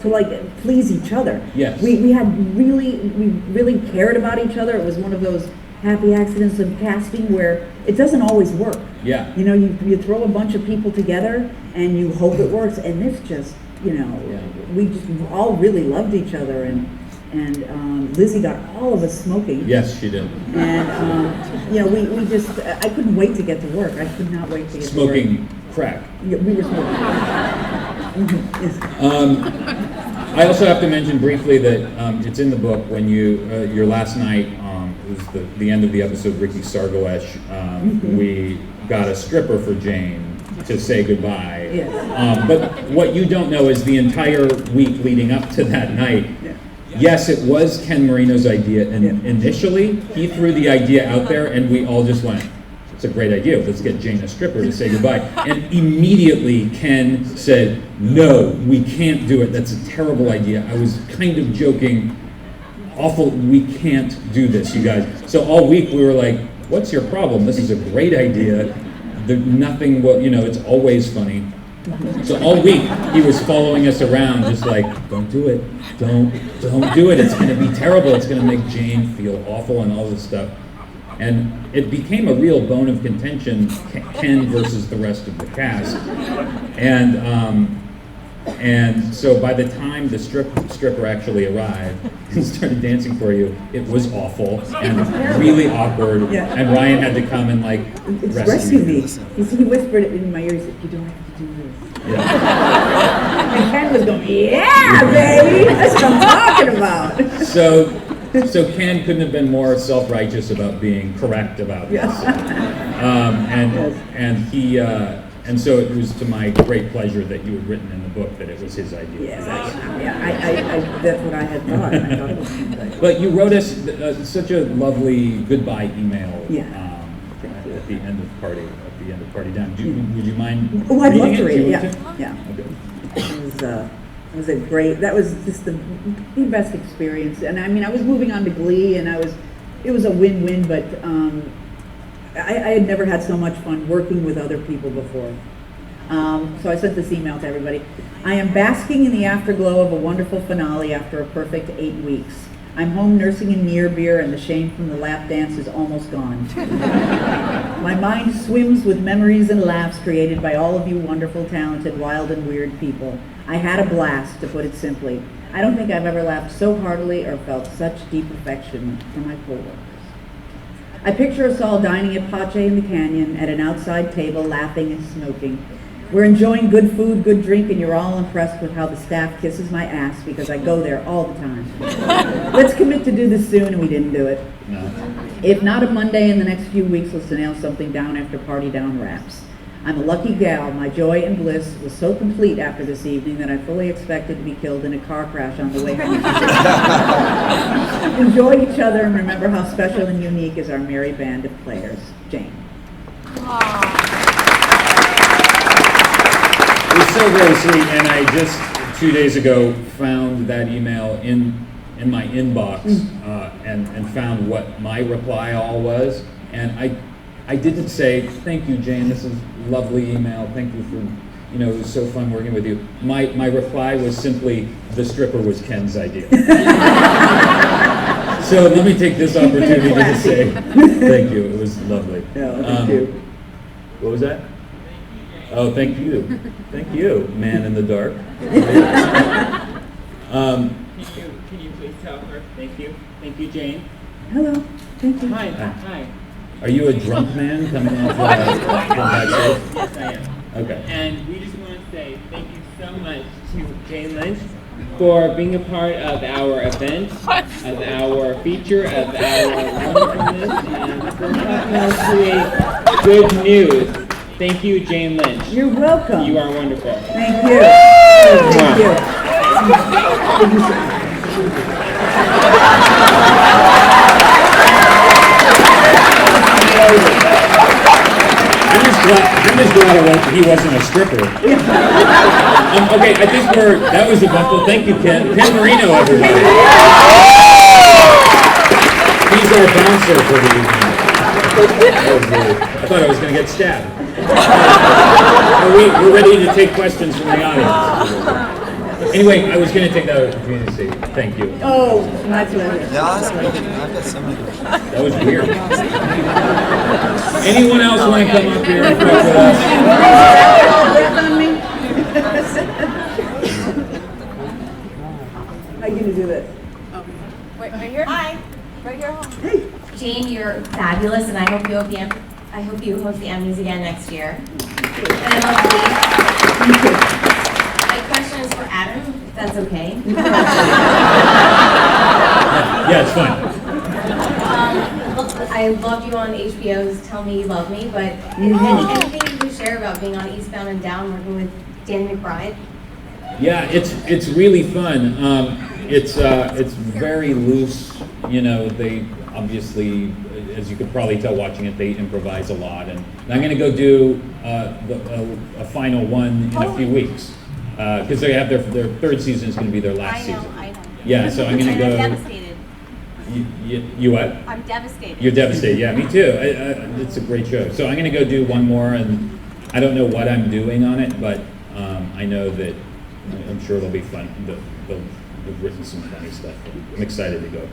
to like please each other. Yes. We really cared about each other. It was one of those happy accidents of casting where it doesn't always work. Yeah. You know, you throw a bunch of people together and you hope it works, and this just, you know, we just all really loved each other, and Lizzie got all of us smoking. Yes, she did. And you know, we just I couldn't wait to get to work. I could not wait to get Smoking to work. crack. Yeah, we were smoking. Yes. I also have to mention briefly that it's in the book when your last night, it was the end of the episode, Ricky Sargoesh, we got a stripper for Jane to say goodbye. Yes. But what you don't know is the entire week leading up to that night, yes, it was Ken Marino's idea, and initially he threw the idea out there and we all just went, it's a great idea, let's get Jane a stripper to say goodbye. And immediately Ken said, no, we can't do it, that's a terrible idea. I was kind of joking, awful, we can't do this, you guys. So all week we were like, what's your problem? This is a great idea. Nothing, you know, it's always funny. So all week he was following us around, just like, don't do it, don't do it. It's going to be terrible. It's going to make Jane feel awful and all this stuff. And it became a real bone of contention, Ken versus the rest of the cast. And so by the time the stripper actually arrived and started dancing for you, it was awful and really awkward. Yeah. And Ryan had to come and like rescue me. me. He whispered it in my ear. He said, "You don't have to do this." Yeah. And Ken was going, "Yeah, baby, that's what I'm talking about." So Ken couldn't have been more self-righteous about being correct about this. And so it was to my great pleasure that you had written in the book that it was his idea. Yes, that's what I had thought. I thought it was good. But you wrote us such a lovely goodbye email at the end of Party Down. Would you mind? Oh, I'd love to read it. Yeah. Okay. It was a great. That was just the best experience. And I mean, I was moving on to Glee, and it was a win-win. But I had never had so much fun working with other people before. So I sent this email to everybody. I am basking in the afterglow of a wonderful finale after a perfect 8 weeks. I'm home nursing a near beer, and the shame from the lap dance is almost gone. My mind swims with memories and laughs created by all of you wonderful, talented, wild, and weird people. I had a blast, to put it simply. I don't think I've ever laughed so heartily or felt such deep affection for my coworkers. I picture us all dining at Pache in the Canyon at an outside table, laughing and smoking. We're enjoying good food, good drink, and you're all impressed with how the staff kisses my ass because I go there all the time. Let's commit to do this soon, and we didn't do it. No. If not a Monday in the next few weeks, let's nail something down after Party Down wraps. I'm a lucky gal. My joy and bliss was so complete after this evening that I fully expected to be killed in a car crash on the way home. Enjoy each other and remember how special and unique is our merry band of players. Jane. It was so very sweet, and I just 2 days ago found that email in my inbox and found what my reply all was, and I didn't say, thank you, Jane, this is a lovely email, thank you for, it was so fun working with you. My reply was simply, the stripper was Ken's idea. So let me take this opportunity to say, thank you, it was lovely. Yeah, thank you. What was that? Oh, thank you. Thank you, man in the dark. Can you please tell her? Thank you. Thank you, Jane. Hello. Thank you. Hi. Are you a drunk man coming off from backstage? Yes, I am. Okay. And we just want to say thank you so much to Jane Lynch for being a part of our event, of our feature, of our wonderfulness, and for helping us create good news. Thank you, Jane Lynch. You're welcome. You are wonderful. Thank you. Thank you. I'm just glad he wasn't a stripper. Okay, I think that was eventful. Thank you, Ken. Ken Marino, everybody. He's our bouncer for the evening. I thought I was going to get stabbed. We're ready to take questions from the audience. Anyway, I was going to take that opportunity to say thank you. Oh, my pleasure. That was weird. Anyone else want to come up here and talk with us? How are you going to do this? Wait, right here? Hi. Right here. Hey. Jane, you're fabulous, and I hope you host the Emmys again next year. And I love Glee. My question is for Adam, if that's okay. Yeah, it's fine. I loved you on HBO's Tell Me You Love Me, but anything you can share about being on Eastbound and Down working with Danny McBride? Yeah, it's really fun. It's very loose. You know, they obviously, as you could probably tell watching it, they improvise a lot. And I'm going to go do a final one in a few weeks because they have their third season is going to be their last season. I know. Yeah, so I'm going to go. I'm devastated. You what? I'm devastated. You're devastated. Yeah, me too. It's a great show. So I'm going to go do one more, and I don't know what I'm doing on it, but I know that I'm sure it'll be fun. They've written some funny stuff. I'm excited to go.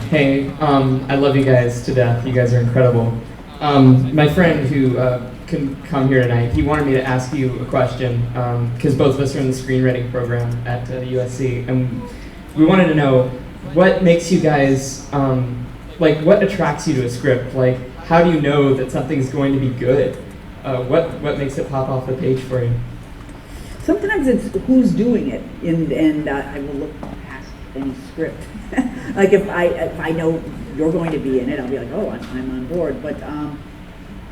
Hey, I love you guys to death. You guys are incredible. My friend who couldn't come here tonight, he wanted me to ask you a question because both of us are in the screenwriting program at USC, and we wanted to know what makes you guys, what attracts you to a script? Like, how do you know that something's going to be good? What makes it pop off the page for you? Sometimes it's who's doing it, and I will look past any script. Like if I know you're going to be in it, I'll be like, oh, I'm on board. But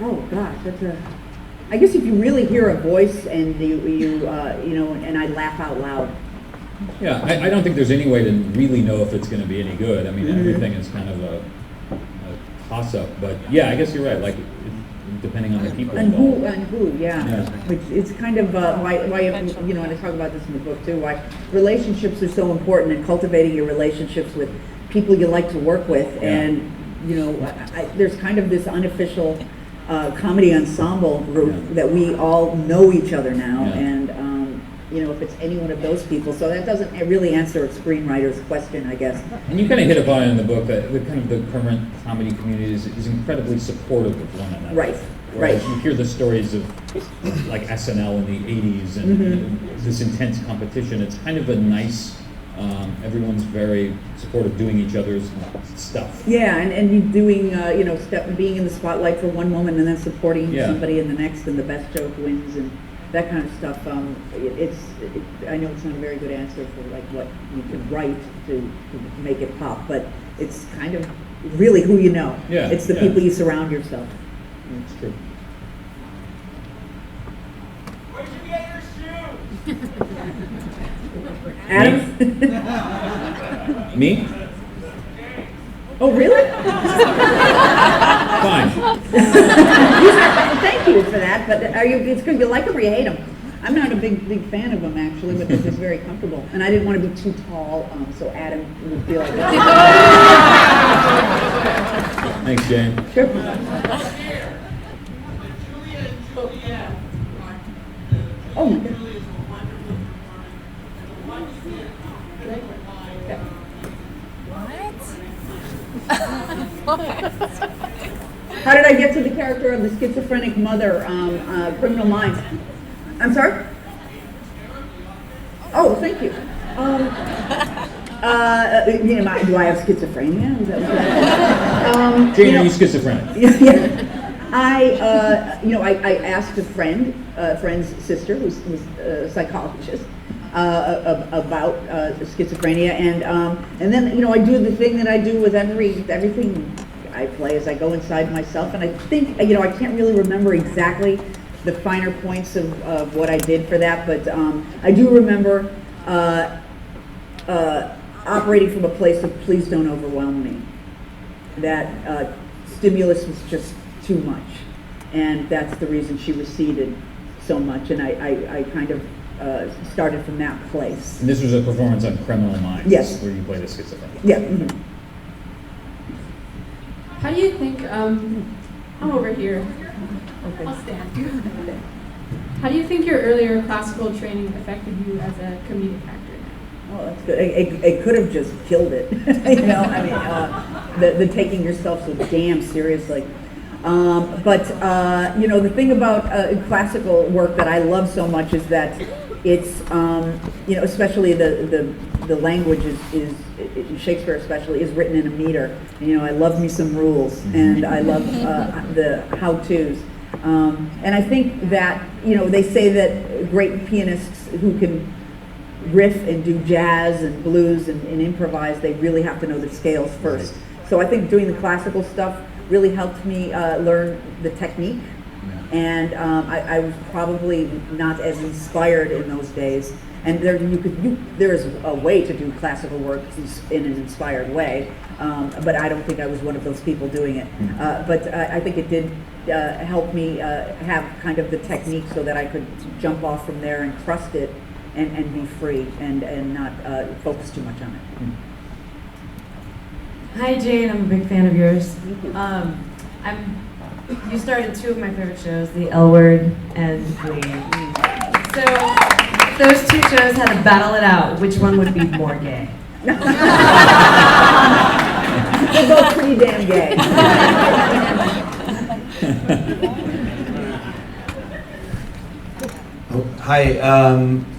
oh gosh, I guess if you really hear a voice and you know, and I laugh out loud. Yeah, I don't think there's any way to really know if it's going to be any good. I mean, everything is kind of a toss-up. But yeah, I guess you're right. Like, depending on the people involved. And who, yeah. Which it's kind of why you know, and I talk about this in the book too. Why relationships are so important, and cultivating your relationships with people you like to work with, and you know, there's kind of this unofficial comedy ensemble group that we all know each other now, and you know, if it's any one of those people, so that doesn't really answer a screenwriter's question, I guess. And you kind of hit upon it in the book that the current comedy community is incredibly supportive of one another. Right. Whereas you hear the stories of like SNL in the 80s and this intense competition. It's kind of a nice, everyone's very supportive doing each other's stuff. Yeah, and you doing, you know, being in the spotlight for one moment and then supporting somebody in the next, and the best joke wins and that kind of stuff. I know it's not a very good answer for like what you could write to make it pop, but it's kind of really who you know. Yeah, it's the people you surround yourself. That's true. Where'd you get your shoe? Adam? Me? Oh, really? Fine. Thank you for that, but it's because you like them or you hate them. I'm not a big fan of them, actually, but they're just very comfortable. And I didn't want to be too tall, so Adam would feel like that. Thanks, Jane. Sure. Oh, my God. How did I get to the character of the schizophrenic mother, Criminal Minds? I'm sorry? Oh, thank you. You know, do I have schizophrenia? Is that what Jane, are you schizophrenic? Yeah. I asked a friend's sister, who's a psychologist, about schizophrenia, and then, you know, I do the thing that I do with everything I play, is I go inside myself, and I think, you know, I can't really remember exactly the finer points of what I did for that, but I do remember operating from a place of please don't overwhelm me. stimulus was just too much, and that's the reason she receded so much. And I kind of started from that place. And this was a performance on Criminal Minds, yes, where you played a schizophrenic. Yeah. Mm-hmm. How do you think? I'm over here. Okay. I'll stand. How do you think your earlier classical training affected you as a comedic actor? Oh, that's good. It could have just killed it. You know, I mean, the taking yourself so damn seriously. But you know, the thing about classical work that I love so much is that it's, you know, especially the language is Shakespeare especially is written in a meter. And, you know, I love me some rules, and I love the how-tos. And I think that, you know, they say that great pianists who can riff and do jazz and blues and improvise, they really have to know the scales first. Right. So I think doing the classical stuff really helped me learn the technique. Yeah. And I was probably not as inspired in those days. And there is a way to do classical work in an inspired way, but I don't think I was one of those people doing it. But I think it did help me have kind of the technique so that I could jump off from there and trust it and be free and not focus too much on it. Hi Jane, I'm a big fan of yours. You started two of my favorite shows, The L Word and Glee. So if those two shows had to battle it out, which one would be more gay? They're both pretty damn gay. Hi,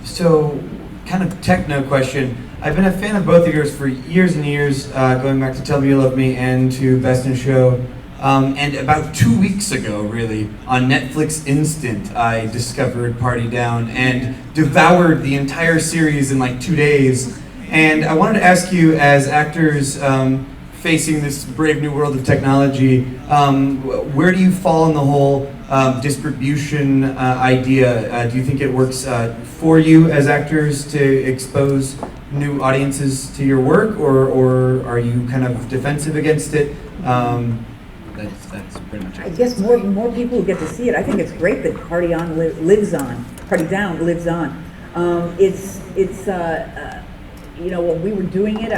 so kind of techno question. I've been a fan of both of yours for years and years, going back to Tell Me You Love Me and to Best in Show. And about 2 weeks ago, really, on Netflix Instant, I discovered Party Down and devoured the entire series in like 2 days. And I wanted to ask you, as actors facing this brave new world of technology, where do you fall in the whole distribution idea? Do you think it works for you as actors to expose new audiences to your work, or are you kind of defensive against it? That's pretty much it. I guess more people get to see it. I think it's great that Party Down lives on. It's you know, when we were doing it,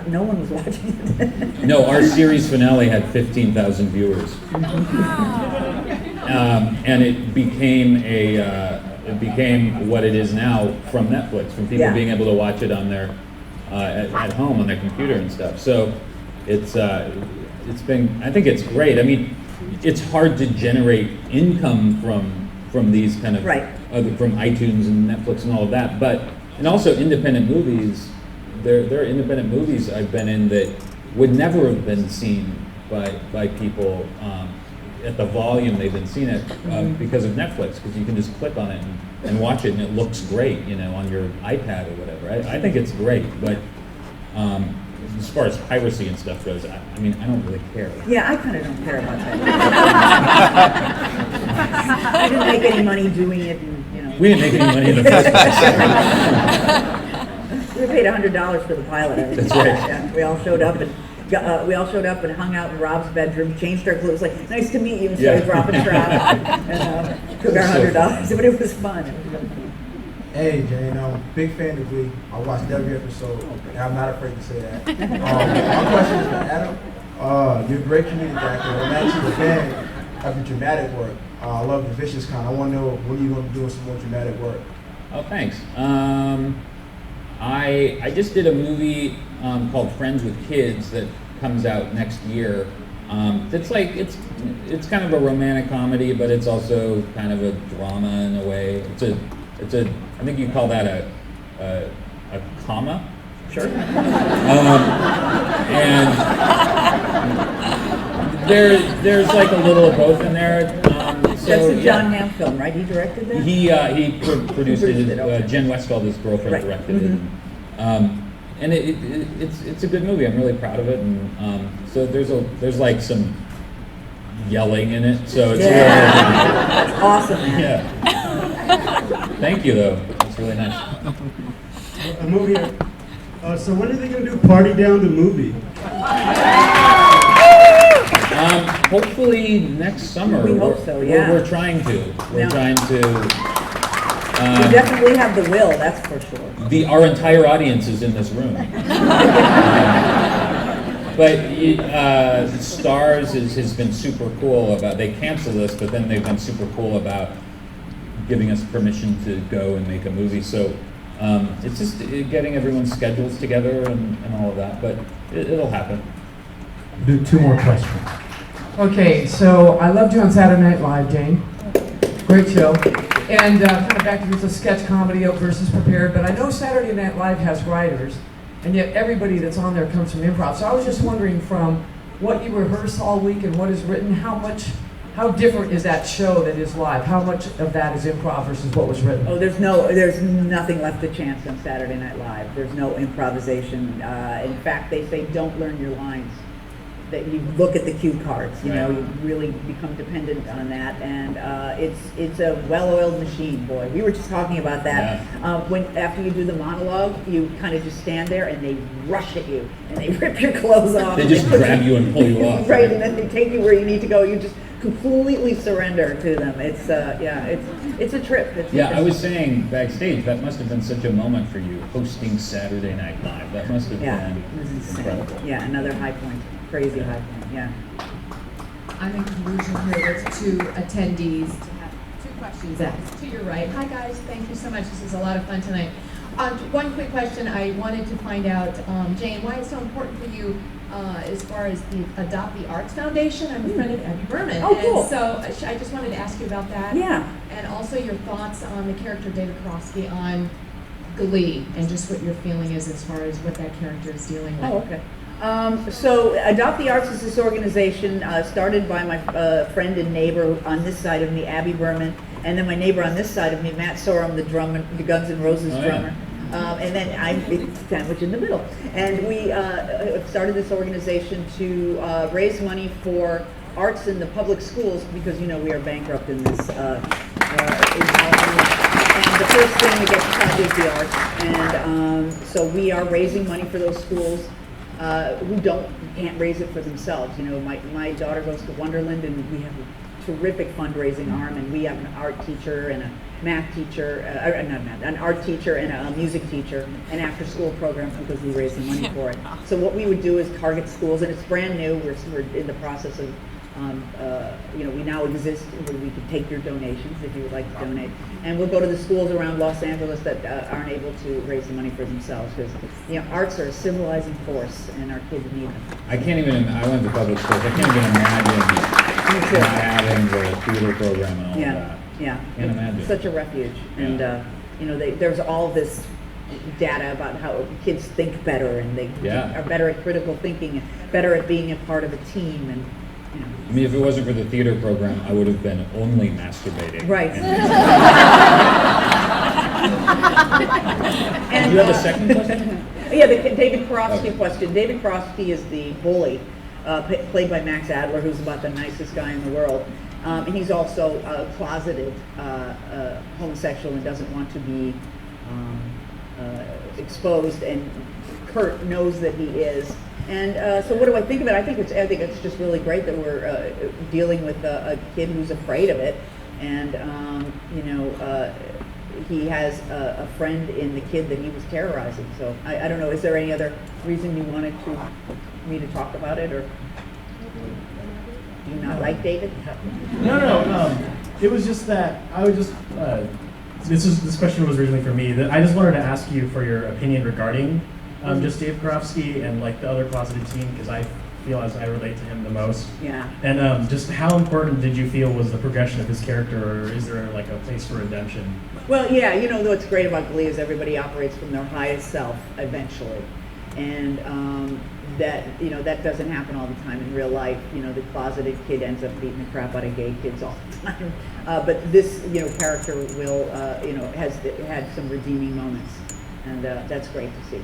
no one was watching it. No, our series finale had 15,000 viewers, and it became what it is now from Netflix, from people being able to watch it on their at home on their computer and stuff. So it's been, I think it's great. I mean, it's hard to generate income from these kind of from iTunes and Netflix and all of that, but. And also independent movies, there are independent movies I've been in that would never have been seen by people at the volume they've been seen at because of Netflix, because you can just click on it and watch it and it looks great, you know, on your iPad or whatever. I think it's great, but as far as piracy and stuff goes, I mean, I don't really care. Yeah, I kind of don't care about that. I didn't make any money doing it, and, you know. We didn't make any money in the first place. We paid $100 for the pilot. That's right. Yeah, we all showed up and hung out in Rob's bedroom, changed our clothes, like, nice to meet you, and started dropping trout, and took our $100, but it was fun. Hey Jane, I'm a big fan of Glee. I watched every episode, and I'm not afraid to say that. My question is for Adam. You're a great comedic actor. I'm actually a fan of your dramatic work. I love the Vicious Con. I want to know when you're going to be doing some more dramatic work. Oh, thanks. I just did a movie called Friends with Kids that comes out next year. It's like it's kind of a romantic comedy, but it's also kind of a drama in a way. It's a I think you call that a comma. Sure. And there's like a little of both in there. That's a John Hamm film, right? He directed that? He produced it. Okay. Jen Westfeld, his girlfriend, directed it. And it's a good movie. I'm really proud of it. And so there's like some yelling in it. So it's really that's awesome, man. Yeah. Thank you, though. It's really nice. I'm over here. So when are they going to do Party Down the movie? Hopefully next summer. We hope so, yeah. We're trying to. We're trying to. You definitely have the will, that's for sure. Our entire audience is in this room. But Stars has been super cool about, they canceled us, but then they've been super cool about giving us permission to go and make a movie. So it's just getting everyone's schedules together and all of that, but it'll happen. Do 2 more questions. Okay, so I loved you on Saturday Night Live, Jane. Great show. And kind of back to this sketch comedy versus prepared, but I know Saturday Night Live has writers, and yet everybody that's on there comes from improv. So I was just wondering, from what you rehearse all week and what is written, how different is that show that is live? How much of that is improv versus what was written? Oh, there's nothing left to chance on Saturday Night Live. There's no improvisation. In fact, they say don't learn your lines. That you look at the cue cards, you know, you really become dependent on that, and it's a well-oiled machine, boy. We were just talking about that. When after you do the monologue, you kind of just stand there and they rush at you and they rip your clothes off. They just grab you and pull you off. Right, and then they take you where you need to go. You just completely surrender to them. It's it's a trip. I was saying backstage, that must have been such a moment for you, hosting Saturday Night Live. That must have been incredible. Yeah, another high point. Crazy high point, yeah. I'm in conclusion here with 2 attendees to have 2 questions asked. To your right. Hi guys, thank you so much. This is a lot of fun tonight. One quick question I wanted to find out, Jane, why it's so important for you as far as the Adopt the Arts Foundation. I'm a friend of Abby Berman. Oh, cool. And so I just wanted to ask you about that. Yeah. And also your thoughts on the character David Karofsky on Glee, and just what your feeling is as far as what that character is dealing with. Oh, okay. So Adopt the Arts is this organization started by my friend and neighbor on this side of me, Abby Berman, and then my neighbor on this side of me, Matt Sorum, the drummer, the Guns N' Roses drummer. And then I'm sandwiched in the middle. And we started this organization to raise money for arts in the public schools because, you know, we are bankrupt in this in California. And the first thing we get to fund is the arts. And so we are raising money for those schools who can't raise it for themselves. You know, my daughter goes to Wonderland, and we have a terrific fundraising arm, and we have an art teacher and a math teacher, an art teacher and a music teacher, and after-school programs because we raise the money for it. So what we would do is target schools, and it's brand new. We're in the process of, you know, we now exist where we can take your donations if you would like to donate, and we'll go to the schools around Los Angeles that aren't able to raise the money for themselves because, you know, arts are a civilizing force, and our kids need them. I can't even. I went to public schools. I can't even imagine not having the theater program and all of that. Yeah, Can't imagine. Such a refuge, and you know, there's all this data about how kids think better, and they are better at critical thinking, and better at being a part of a team, and you know. I mean, if it wasn't for the theater program, I would have been only masturbating. Right. And you have a second question? Yeah, the David Karofsky question. David Karofsky is the bully, played by Max Adler, who's about the nicest guy in the world. And he's also closeted homosexual and doesn't want to be exposed, and Kurt knows that he is. And so what do I think of it? I think it's just really great that we're dealing with a kid who's afraid of it, and you know, he has a friend in the kid that he was terrorizing. So I don't know, is there any other reason you wanted me to talk about it, or do you not like David? No. It was just that I would just. This question was originally for me. That I just wanted to ask you for your opinion regarding just Dave Karofsky and like the other closeted teen, because I feel as I relate to him the most. Yeah. And just how important did you feel was the progression of his character, or is there like a place for redemption? Well, yeah. You know, what's great about Glee is everybody operates from their highest self eventually, and that, you know, that doesn't happen all the time in real life. You know, the closeted kid ends up beating the crap out of gay kids all the time. But this, you know, character will, you know, has had some redeeming moments, and that's great to see.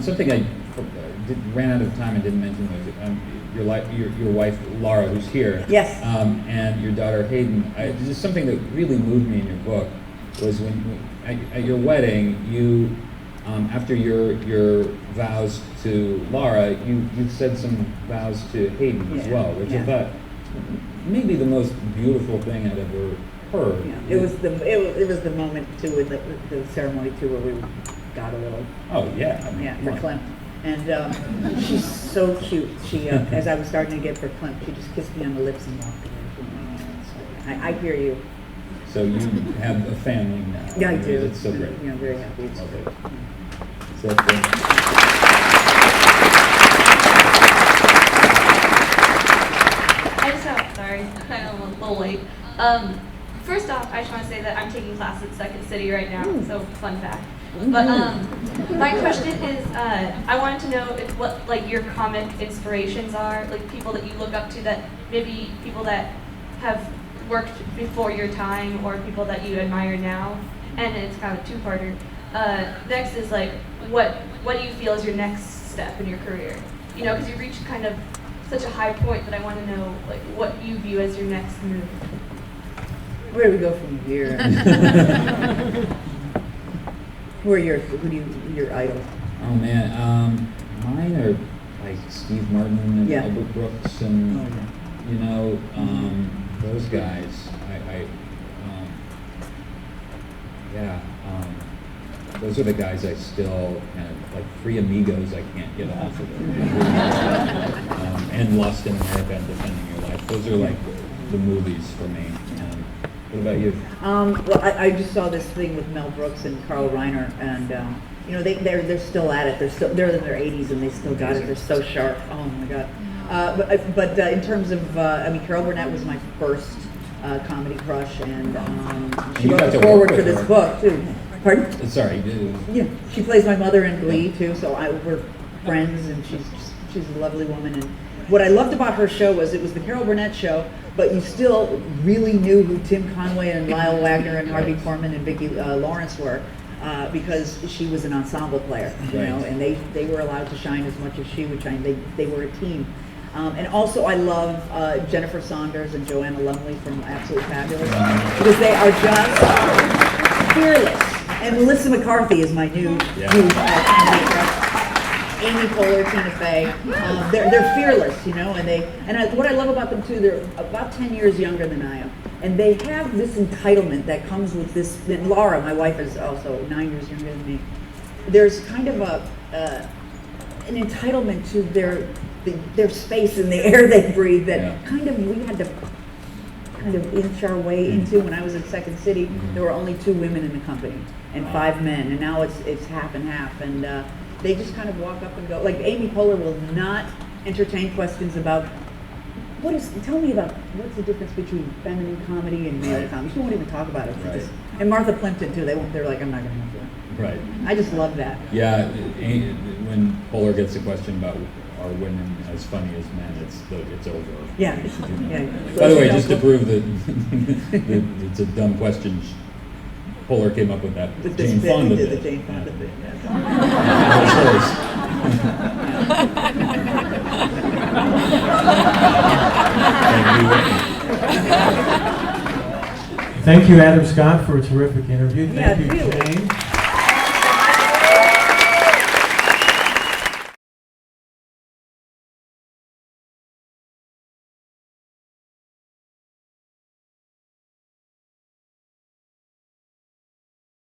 Something I ran out of time and didn't mention was your wife Laura, who's here. Yes. And your daughter Hayden. Just something that really moved me in your book was when at your wedding you after your vows to Laura, you said some vows to Hayden as well, which I thought maybe the most beautiful thing I'd ever heard. Yeah, it was the moment too with the ceremony too where we got a little. Oh yeah. I mean, yeah, for Clem. And she's so cute. She, as I was starting to get for Clem, she just kissed me on the lips and walked away from me. So, I hear you. So you have a family now. Yeah, I do. It's so great. Yeah, I'm very happy. It's okay. great. So, I just have, sorry, I'm a little late. First off, I just want to say that I'm taking class at Second City right now, so fun fact. But my question is, I wanted to know what like your comic inspirations are, like people that you look up to, that maybe people that have worked before your time or people that you admire now. And it's kind of a two-parter. Next is like, what do you feel is your next step in your career? You know, because you've reached kind of such a high point that I want to know like what you view as your next move. Where do we go from here? Who are your idols? Oh man, mine are like Steve Martin and Albert Brooks and you know those guys. Those are the guys I still kind of like. Three Amigos I can't get off of it. And Lost in America and Defending Your Life. Those are like the movies for me. What about you? Well, I just saw this thing with Mel Brooks and Carl Reiner, and you know they're still at it. They're in their 80s and they still got it. They're so sharp. Oh my God! But in terms of, I mean, Carol Burnett was my first comedy crush, and she wrote the forward for this book too. Pardon? Sorry. Yeah, she plays my mother in Glee too. So we're friends, and she's a lovely woman. And what I loved about her show was it was the Carol Burnett show, but you still really knew who Tim Conway and Lyle Wagner and Harvey Korman and Vicki Lawrence were, because she was an ensemble player, you know, and they were allowed to shine as much as she would shine. They were a team. And also I love Jennifer Saunders and Joanna Lumley from Absolutely Fabulous, because they are just fearless. And Melissa McCarthy is my new comedy crush. Amy Poehler, Tina Fey, they're fearless, you know, and what I love about them too, they're about 10 years younger than I am, and they have this entitlement that comes with this. And Laura, my wife, is also 9 years younger than me. There's kind of an entitlement to their space and the air they breathe that kind of we had to kind of inch our way into. When I was at Second City, there were only 2 women in the company and 5 men, and now it's half and half, and they just kind of walk up and go. Like Amy Poehler will not entertain questions about tell me about what's the difference between feminine comedy and male comedy. She won't even talk about it. And Martha Plimpton too. They're like, I'm not going to answer that. Right. I just love that. Yeah, when Poehler gets a question about are women as funny as men, it's over. Yeah. By the way, just to prove that it's a dumb question, Poehler came up with that Jane Fonda bit. The Jane Fonda bit. That was hers. Thank you, Adam Scott, for a terrific interview. Thank you, Jane.